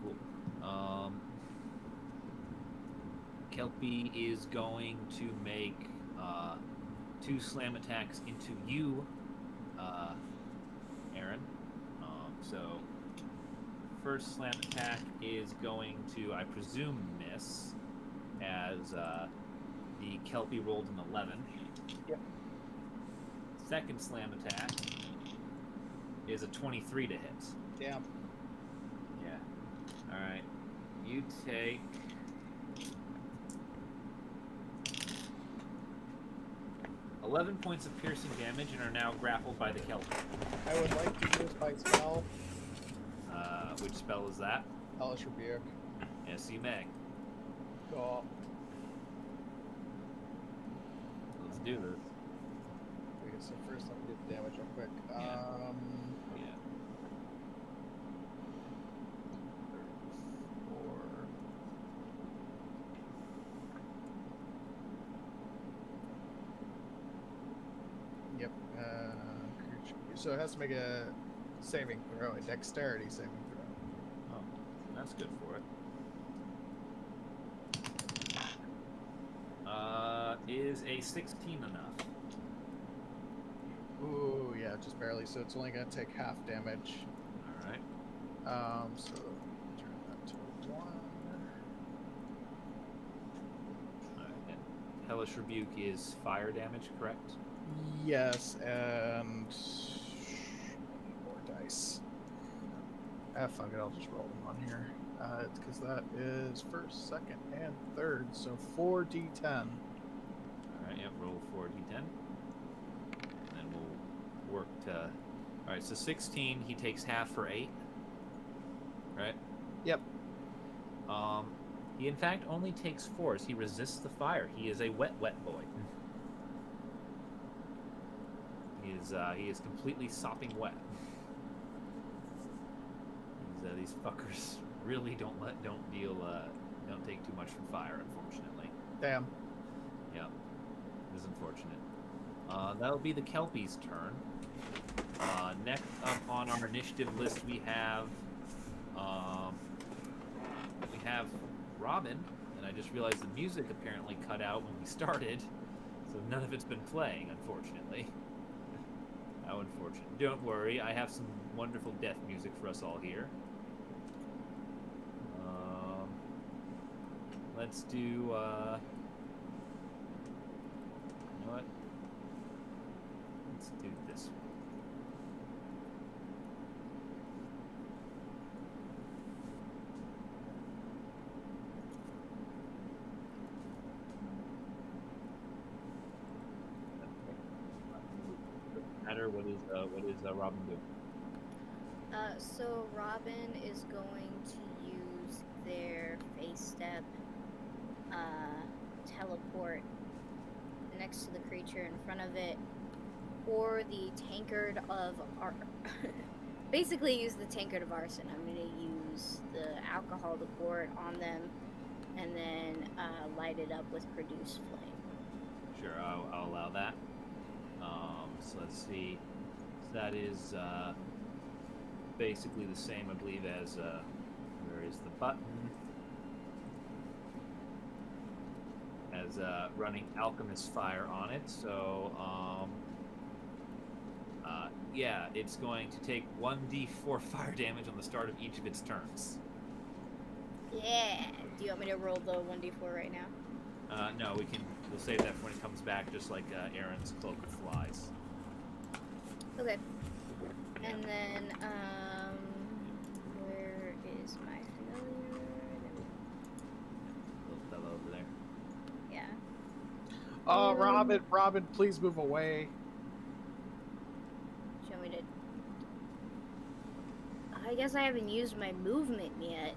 Cool. Kelpie is going to make 2 slam attacks into you, Aaron. So, first slam attack is going to, I presume, miss, as the Kelpie rolled an 11. Yep. Second slam attack is a 23 to hit. Damn. Yeah. Alright. You take... $11 points of piercing damage and are now grappled by the Kelpie. I would like to use my spell, Which spell is that? Hellish Rebuke. Yes, you may. Cool. Let's do this. Okay, so first let me do the damage real quick. Yeah. Yeah. 4. Yep. So it has to make a saving throw, a dexterity saving throw. Oh, that's good for it. Is a 16 enough? Ooh, yeah, just barely. So it's only gonna take half damage. Alright. So turn that to 1. Alright, and Hellish Rebuke is fire damage, correct? Yes, and more dice. Ah, fuck it, I'll just roll them on here. It's because that is first, second, and third, so 4d10. Alright, yep, roll 4d10. And then we'll work to... Alright, so 16, he takes half for 8. Right? Yep. He in fact only takes 4 as he resists the fire. He is a wet boy. He is completely sopping wet. These fuckers really don't take too much from fire, unfortunately. Damn. Yeah, it is unfortunate. That'll be the Kelpie's turn. Next up on our initiative list, we have Robin, and I just realized the music apparently cut out when we started, so none of it's been playing, unfortunately. How unfortunate. Don't worry, I have some wonderful death music for us all here. Let's do, you know what? Let's do this one. Matter, what is Robin doing? So Robin is going to use their face step teleport next to the creature in front of it, or the tankard of basically use the tankard of arson. I'm going to use the alcohol to pour it on them, and then light it up with produce flame. Sure, I'll allow that. So let's see. So that is basically the same, I believe, as where is the button. Has running alchemist fire on it, so yeah, it's going to take 1d4 fire damage on the start of each of its turns. Yeah. Do you want me to roll the 1d4 right now? No, we'll save that for when it comes back, just like Aaron's cloak of flies. Okay. And then, where is my familiar? Little fellow over there. Yeah. Robin, please move away. Show me to. I guess I haven't used my movement yet.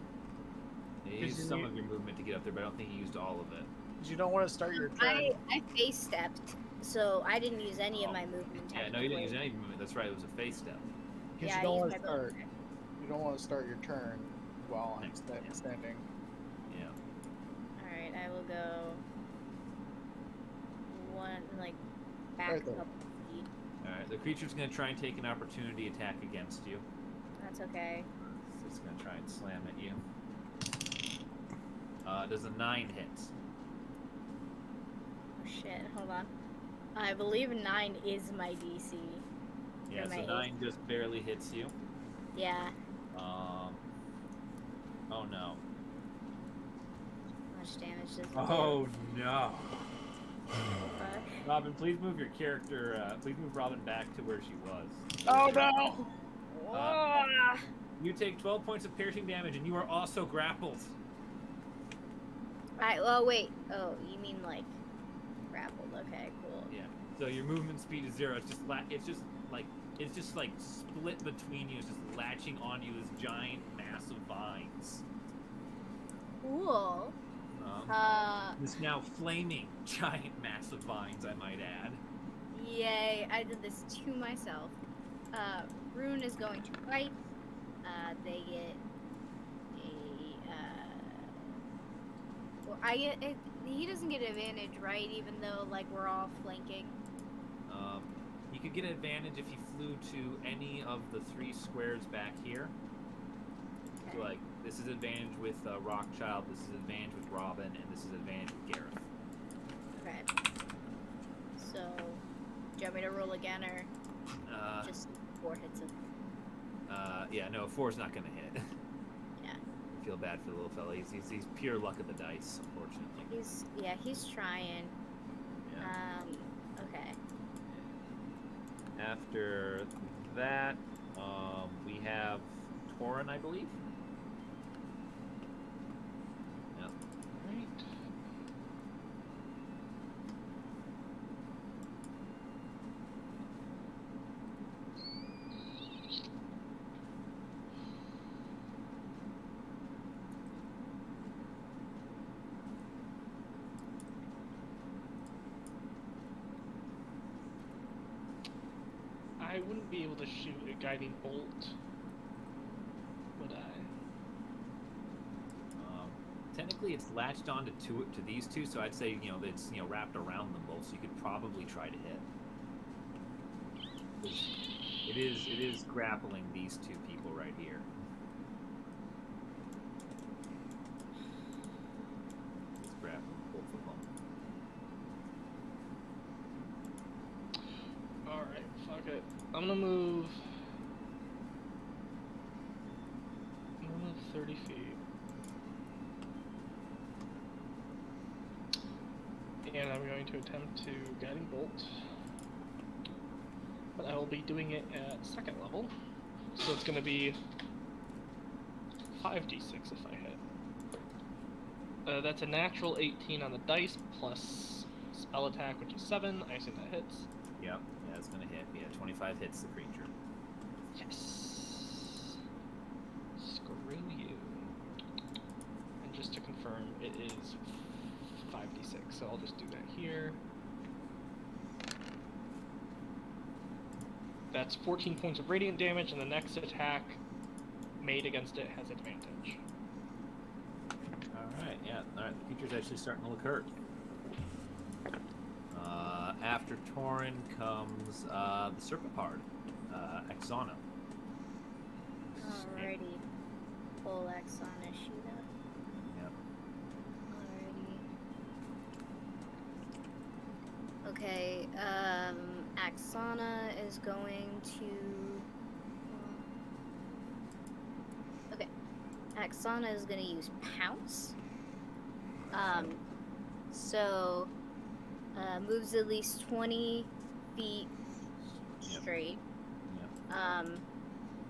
You used some of your movement to get up there, but I don't think you used all of it. Because you don't want to start your turn. I face stepped, so I didn't use any of my movement. Yeah, no, you didn't use any movement. That's right. It was a face step. Because Yeah, you don't I want used to my start. You don't want to start your turn while I'm standing. Yeah. All right, I will go back Right a there. couple feet. All right. The creature's going to try and take an opportunity attack against you. That's okay. So it's going to try and slam at you. Does a 9 hit? Oh shit! Hold on. I believe 9 is my DC. Yeah, For so my 9 just barely hits you. Yeah. Oh no. How much damage does it do? Oh no. Fuck. Robin, please move your character. Please move Robin back to where she was. Oh no! Ah! You take 12 points of piercing damage, and you are also grappled. Oh wait. Oh, you mean like grappled? Okay, cool. Yeah. So your movement speed is 0. It's just like split between you. It's just latching on you as giant, massive vines. Cool. This now flaming, giant, massive vines, I might add. Yay! I did this to myself. Rune is going to bite. They get a. He doesn't get advantage, right? Even though like we're all flanking. You could get an advantage if you flew to any of the 3 squares back here. Okay. So, like, this is advantage with Rockchild, this is advantage with Robin, and this is advantage with Gareth. Okay. So, do you want me to roll again, or just 4 hits of? Yeah, no, 4's not gonna hit. Yeah. I feel bad for the little fella. He's pure luck of the dice, unfortunately. He's trying. Yeah. Okay. After that, we have Torin, I believe. Yep. Right. I wouldn't be able to shoot a guiding bolt, would I? Technically, it's latched onto to these two, so I'd say that it's wrapped around them both, so you could probably try to hit. It is grappling these 2 people right here. It's grappling both of them. Alright, fuck it. I'm gonna move 30 feet. And I'm going to attempt to guiding bolt. But I will be doing it at 2nd level. So it's gonna be 5d6 if I hit. That's a natural 18 on the dice plus spell attack, which is 7. I assume that hits. Yep, yeah, it's gonna hit. Yeah, 25 hits the creature. Yes. Screw you. And just to confirm, it is 5d6, so I'll just do that here. That's 14 points of radiant damage, and the next attack made against it has advantage. Alright, yeah. Alright, the creature's actually starting to look hurt. After Torin comes the Serpapard, Exana. Alrighty. full Axana Sheeta. Yep. Alrighty. Okay, Axana is going to... Okay. Axana is going to use Pounce. So, moves at least 20 feet straight. Yep.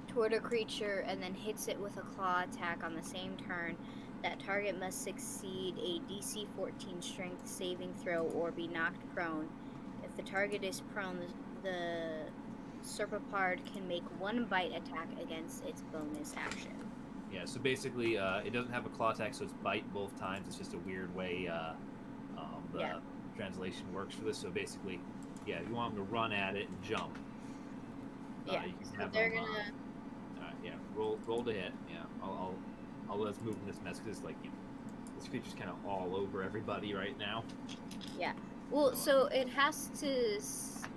Toward a creature and then hits it with a claw attack on the same turn. That target must succeed a DC 14 strength saving throw or be knocked prone. If the target is prone, the Serpapard can make one bite attack against its bonus action. Yeah, so basically, it doesn't have a claw attack, so it's bite both times. It's just a weird way the translation works for this. So basically, yeah, you want them to run at it and jump. Yeah, you can so have they're them, gonna... yeah, roll to hit. Yeah, I'll let's move in this mess because like this creature's kind of all over everybody right now. Yeah. Well, so it has to.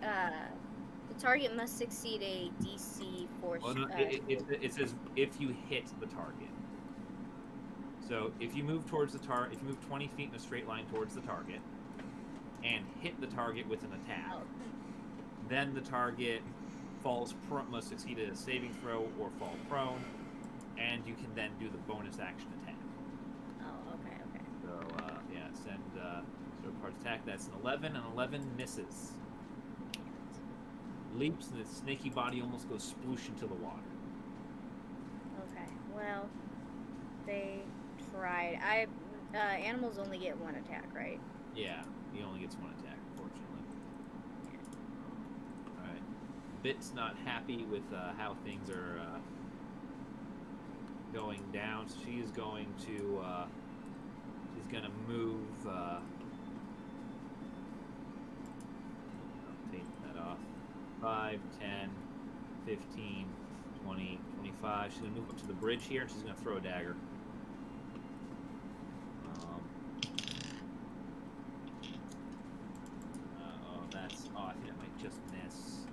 The target must succeed a DC 4. Well, no, it says if you hit the target. So if you move towards the target, if you move 20 feet in a straight line towards the target, and hit the target with an attack, then the target must succeed a saving throw or fall prone, and you can then do the bonus action attack. Oh, okay. So yeah, send Serpapard's attack. That's an 11, and 11 misses. Leaps and its snaky body almost goes sploosh into the water. Okay. Well, they tried. Animals only get one attack, right? Yeah, he only gets one attack, unfortunately. Alright. Bit's not happy with how things are going down, so she is going to she's gonna move I'll take that off. 5, 10, 15, 20, 25. She's gonna move up to the bridge here and she's gonna throw a dagger. I think I might just miss.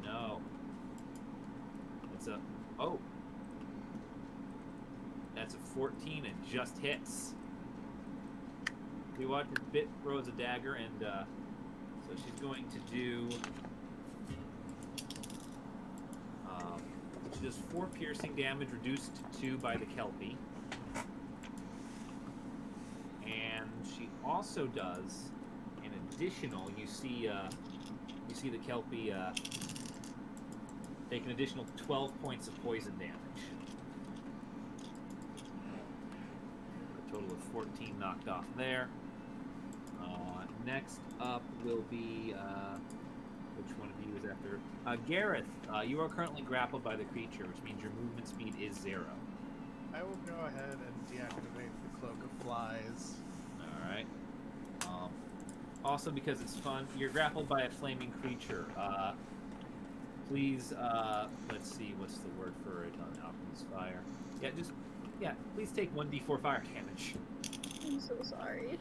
No. It's a... Oh! That's a 14 and just hits. You watch as Bit throws a dagger and, so she's going to do... she does 4 piercing damage, reduced to 2 by the Kelpie. And she also does... additional, you see the Kelpie take an additional 12 points of poison damage. A total of 14 knocked off there. Next up will be which one of you is after? Gareth, you are currently grappled by the creature, which means your movement speed is 0. I will go ahead and deactivate the Cloak of Flies. All right. Also, because it's fun, you're grappled by a flaming creature. Please, let's see, what's the word for it on Alchemist Fire? Please take 1d4 fire damage. I'm so sorry.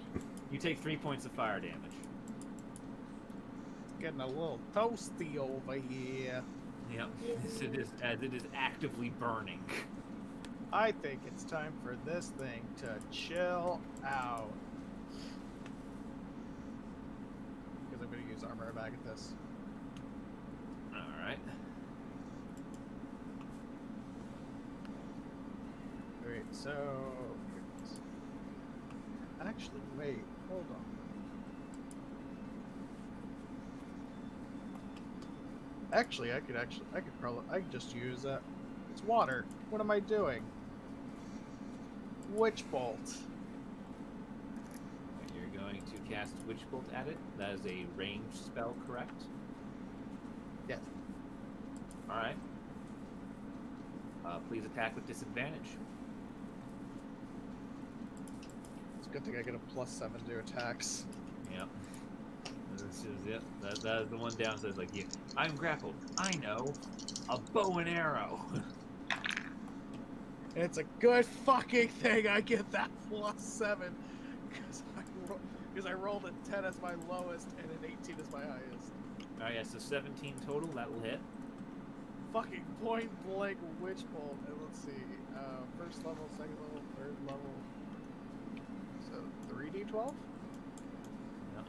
You take 3 points of fire damage. It's getting a little toasty over here. Yep, as it is actively burning. I think it's time for this thing to chill out. Because I'm going to use armor back at this. Alright. Alright, so... Actually, wait, hold on. Actually, I could just use that. It's water. What am I doing? Witch Bolt. You're going to cast Witch Bolt at it. That is a ranged spell, correct? Yes. Alright. Please attack with disadvantage. It's a good thing I get a +7 to attacks. Yep. That is the one downside. Like, yeah, I'm grappled. I know. A bow and arrow. And it's a good fucking thing I get that +7. Because I rolled a 10 as my lowest and an 18 as my highest. Alright, yeah, so 17 total. That will hit. fucking point blank witch bolt. And let's see. First level, second level, third level. So 3d12? Yep.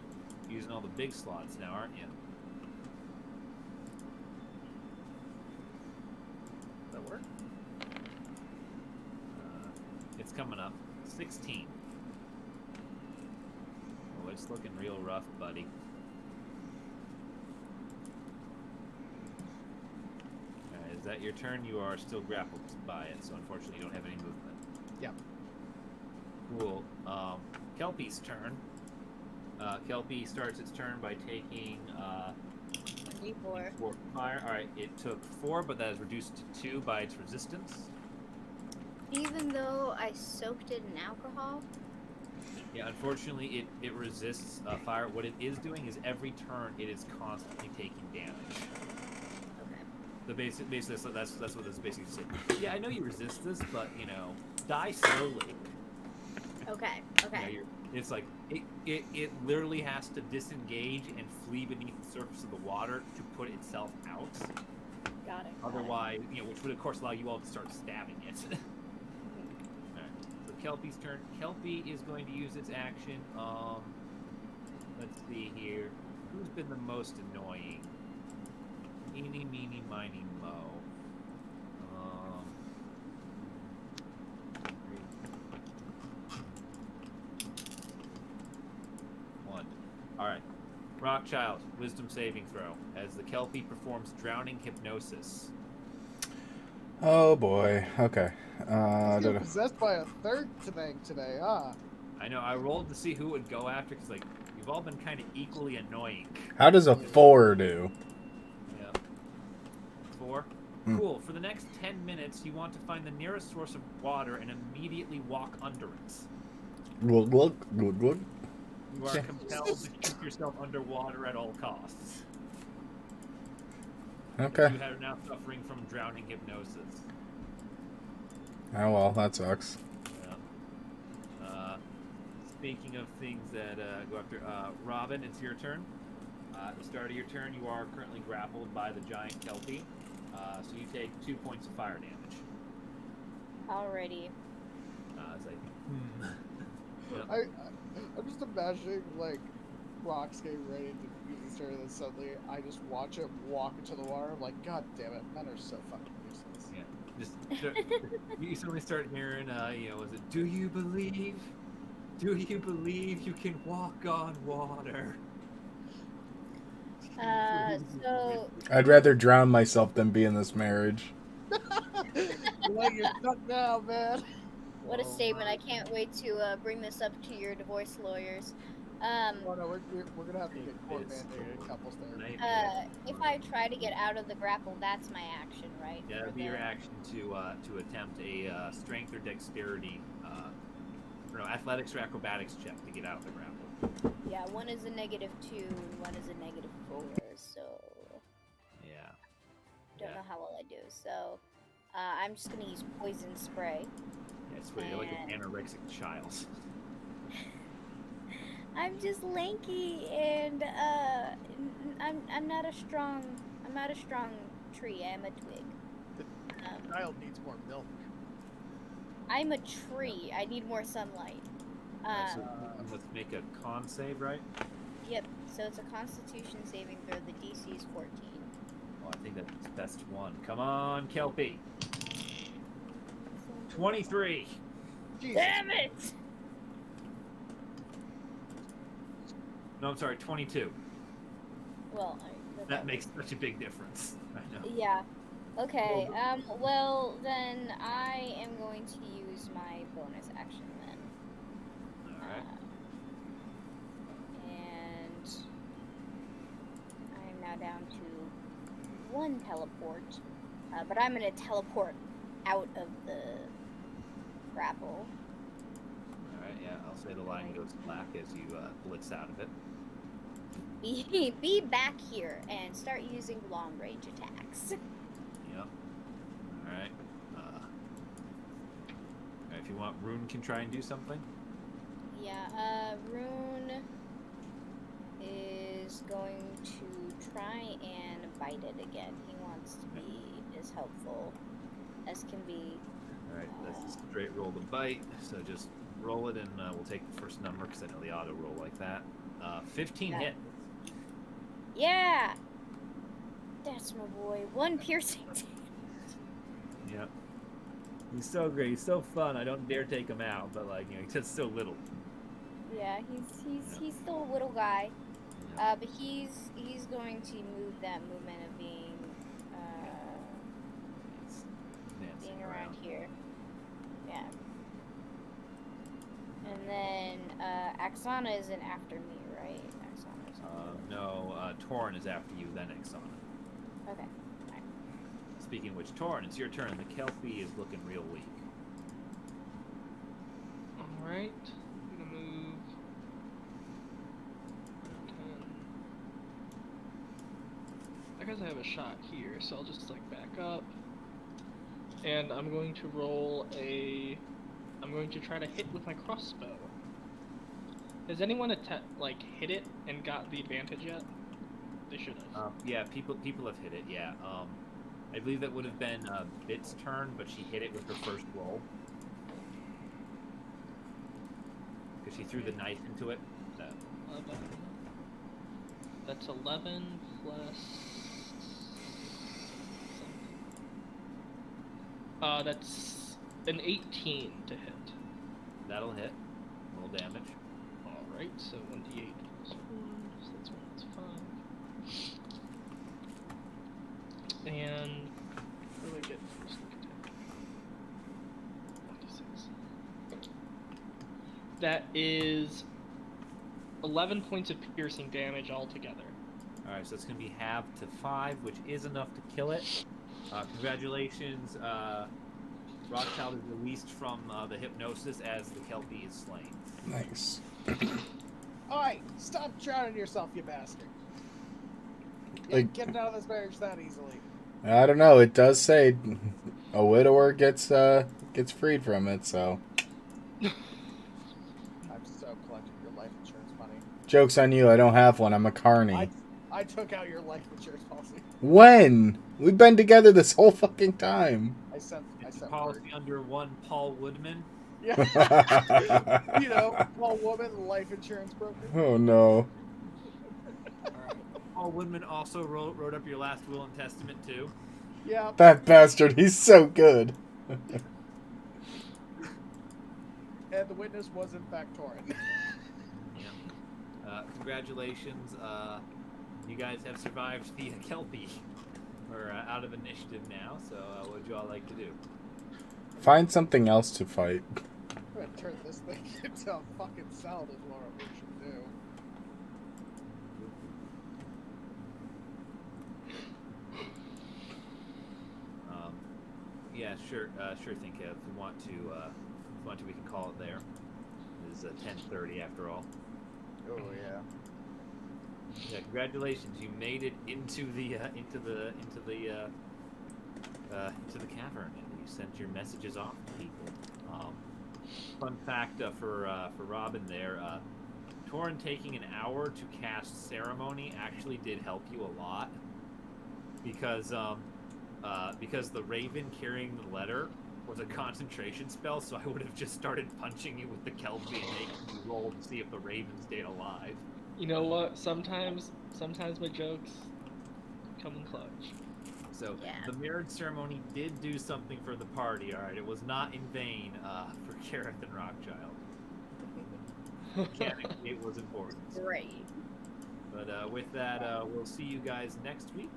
Using all the big slots now, aren't you? Does that work? It's coming up. 16. Oh, it's looking real rough, buddy. Alright, is that your turn? You are still grappled by it, so unfortunately you don't have any movement. Yep. Cool. Kelpie's turn. Kelpie starts its turn by taking 24. 4 fire. Alright, it took 4, but that is reduced to 2 by its resistance. Even though I soaked it in alcohol? Yeah, unfortunately, it resists fire. What it is doing is every turn it is constantly taking damage. Okay. The basically that's what this basically saying. Yeah, I know you resist this, but you know, die slowly. Okay. Okay. You know, it's like it literally has to disengage and flee beneath the surface of the water to put itself out. Got it. Otherwise, you know, which would of course allow you all to start stabbing it. Kelpie's turn. Kelpie is going to use its action. Let's see here. Who's been the most annoying? Eeny, meeny, miny, mo. One. All right. Rockchild, wisdom saving throw. As the Kelpie performs drowning hypnosis. Oh boy. Okay. He's getting possessed by a third thing today, huh? I know. I rolled to see who would go after because, like, you've all been kind of equally annoying. How does a 4 do? Yeah. 4. Hmm. Cool. For the next 10 minutes, you want to find the nearest source of water and immediately walk under it. Good. You are compelled to keep yourself underwater at all costs. Okay. You are now suffering from drowning hypnosis. Oh well, that sucks. Yeah. Speaking of things that go after, Robin, it's your turn. At the start of your turn, you are currently grappled by the giant Kelpie. So you take 2 points of fire damage. Alrighty. It's like, I'm just imagining like Rock's getting ready to use his turn, and then suddenly I just watch it walk into the water. I'm like, God damn it, men are so fucking useless. Yeah. You suddenly start hearing, you know, was it, do you believe? Do you believe you can walk on water? So I'd rather drown myself than be in this marriage. Like, you're stuck now, man. what a statement! I can't wait to bring this up to your divorce lawyers. Oh no, we're gonna have to get court mandated couples therapy. If I try to get out of the grapple, that's my action, right? Yeah, that'd be your action to attempt a strength or dexterity, or no, athletics or acrobatics check to get out of the grapple. Yeah, one is a -2 and one is a -4, so Yeah. don't know how well I do. So I'm just gonna use poison spray. Yeah, it's really like an anorexic child. I'm just lanky and I'm not a strong tree. I'm a twig. The child needs more milk. I'm a tree. I need more sunlight. Alright, so let's make a con save, right? Yep. So it's a Constitution saving throw. The DC is 14. Well, I think that's the best one. Come on, Kelpie. 23. Jesus. Damn it! No, I'm sorry, 22. Well, That makes such a big difference. I know. Yeah. Okay. Well, then I am going to use my bonus action then. All right. And I am now down to 1 teleport. But I'm going to teleport out of the grapple. All right. Yeah, I'll say the line goes black as you blitz out of it. Be back here and start using long range attacks. Yep. All right. If you want, Rune can try and do something. Yeah, Rune is going to try and bite it again. He wants to be is helpful, as can be. All right, that's a straight roll to bite. So just roll it, and we'll take the first number because I know the auto roll like that. 15 Yeah. hit. Yeah! That's my boy. 1 piercing. Yep. He's so great. He's so fun. I don't dare take him out, but like he's just so little. Yeah, he's still a little guy. Yeah. But he's going to move that movement of being He's dancing around here. Yeah. And then Axana isn't after me, right? Axana's No, Torn is after you, then Exana. okay. Speaking of which, Torn, it's your turn. The Kelpie is looking real weak. Alright. I'm gonna move 10. I guess I have a shot here, so I'll just like back up. And I'm going to roll a. I'm going to try to hit with my crossbow. Has anyone hit it and got the advantage yet? They should have. Yeah, people have hit it. Yeah. I believe that would have been Bit's turn, but she hit it with her first roll because she threw the knife into it. So. 11. That's 11 plus. Something. That's an 18 to hit. That'll hit. Roll damage. Alright, so 1d8 plus 4, so that's 1, that's 5. And what do I get for sneak attack? 1d6. That is 11 points of piercing damage altogether. Alright, so it's going to be halved to 5, which is enough to kill it. Congratulations. Rothschild is released from the hypnosis as the Kelpie is slain. Nice. Alright, stop drowning yourself, you bastard. Yeah, Like- getting out of this marriage that easily. I don't know. It does say a widower gets freed from it. So I'm so collecting your life insurance money. joke's on you. I don't have one. I'm a carny. I took out your life insurance policy. When? We've been together this whole fucking time. I sent Policy word. under one Paul Woodman. Yeah. You know, Paul Woman, life insurance broker. Oh no. Paul Woodman also wrote up your last will and testament too. Yeah. That bastard. He's so good. And the witness was in fact Torin. Yeah. Congratulations. You guys have survived the Kelpie. We're out of initiative now, so what would you all like to do? Find something else to fight. I'm gonna turn this thing into a fucking salad is what we should do. Yeah, sure thing, Kev. If you want to, we can call it there. It is 10:30 after all. Oh yeah. Yeah, congratulations! You made it into the cavern, and you sent your messages off to people. Fun fact for Robin there, Torin taking an hour to cast Ceremony actually did help you a lot, because the Raven carrying the letter was a concentration spell, so I would have just started punching you with the Kelpie and making you roll to see if the Raven stayed alive. You know what? Sometimes my jokes come in clutch. So Yeah. the marriage ceremony did do something for the party, alright? It was not in vain for Gareth and Rockchild. Mechanically, it was important. Great. But with that, we'll see you guys next week.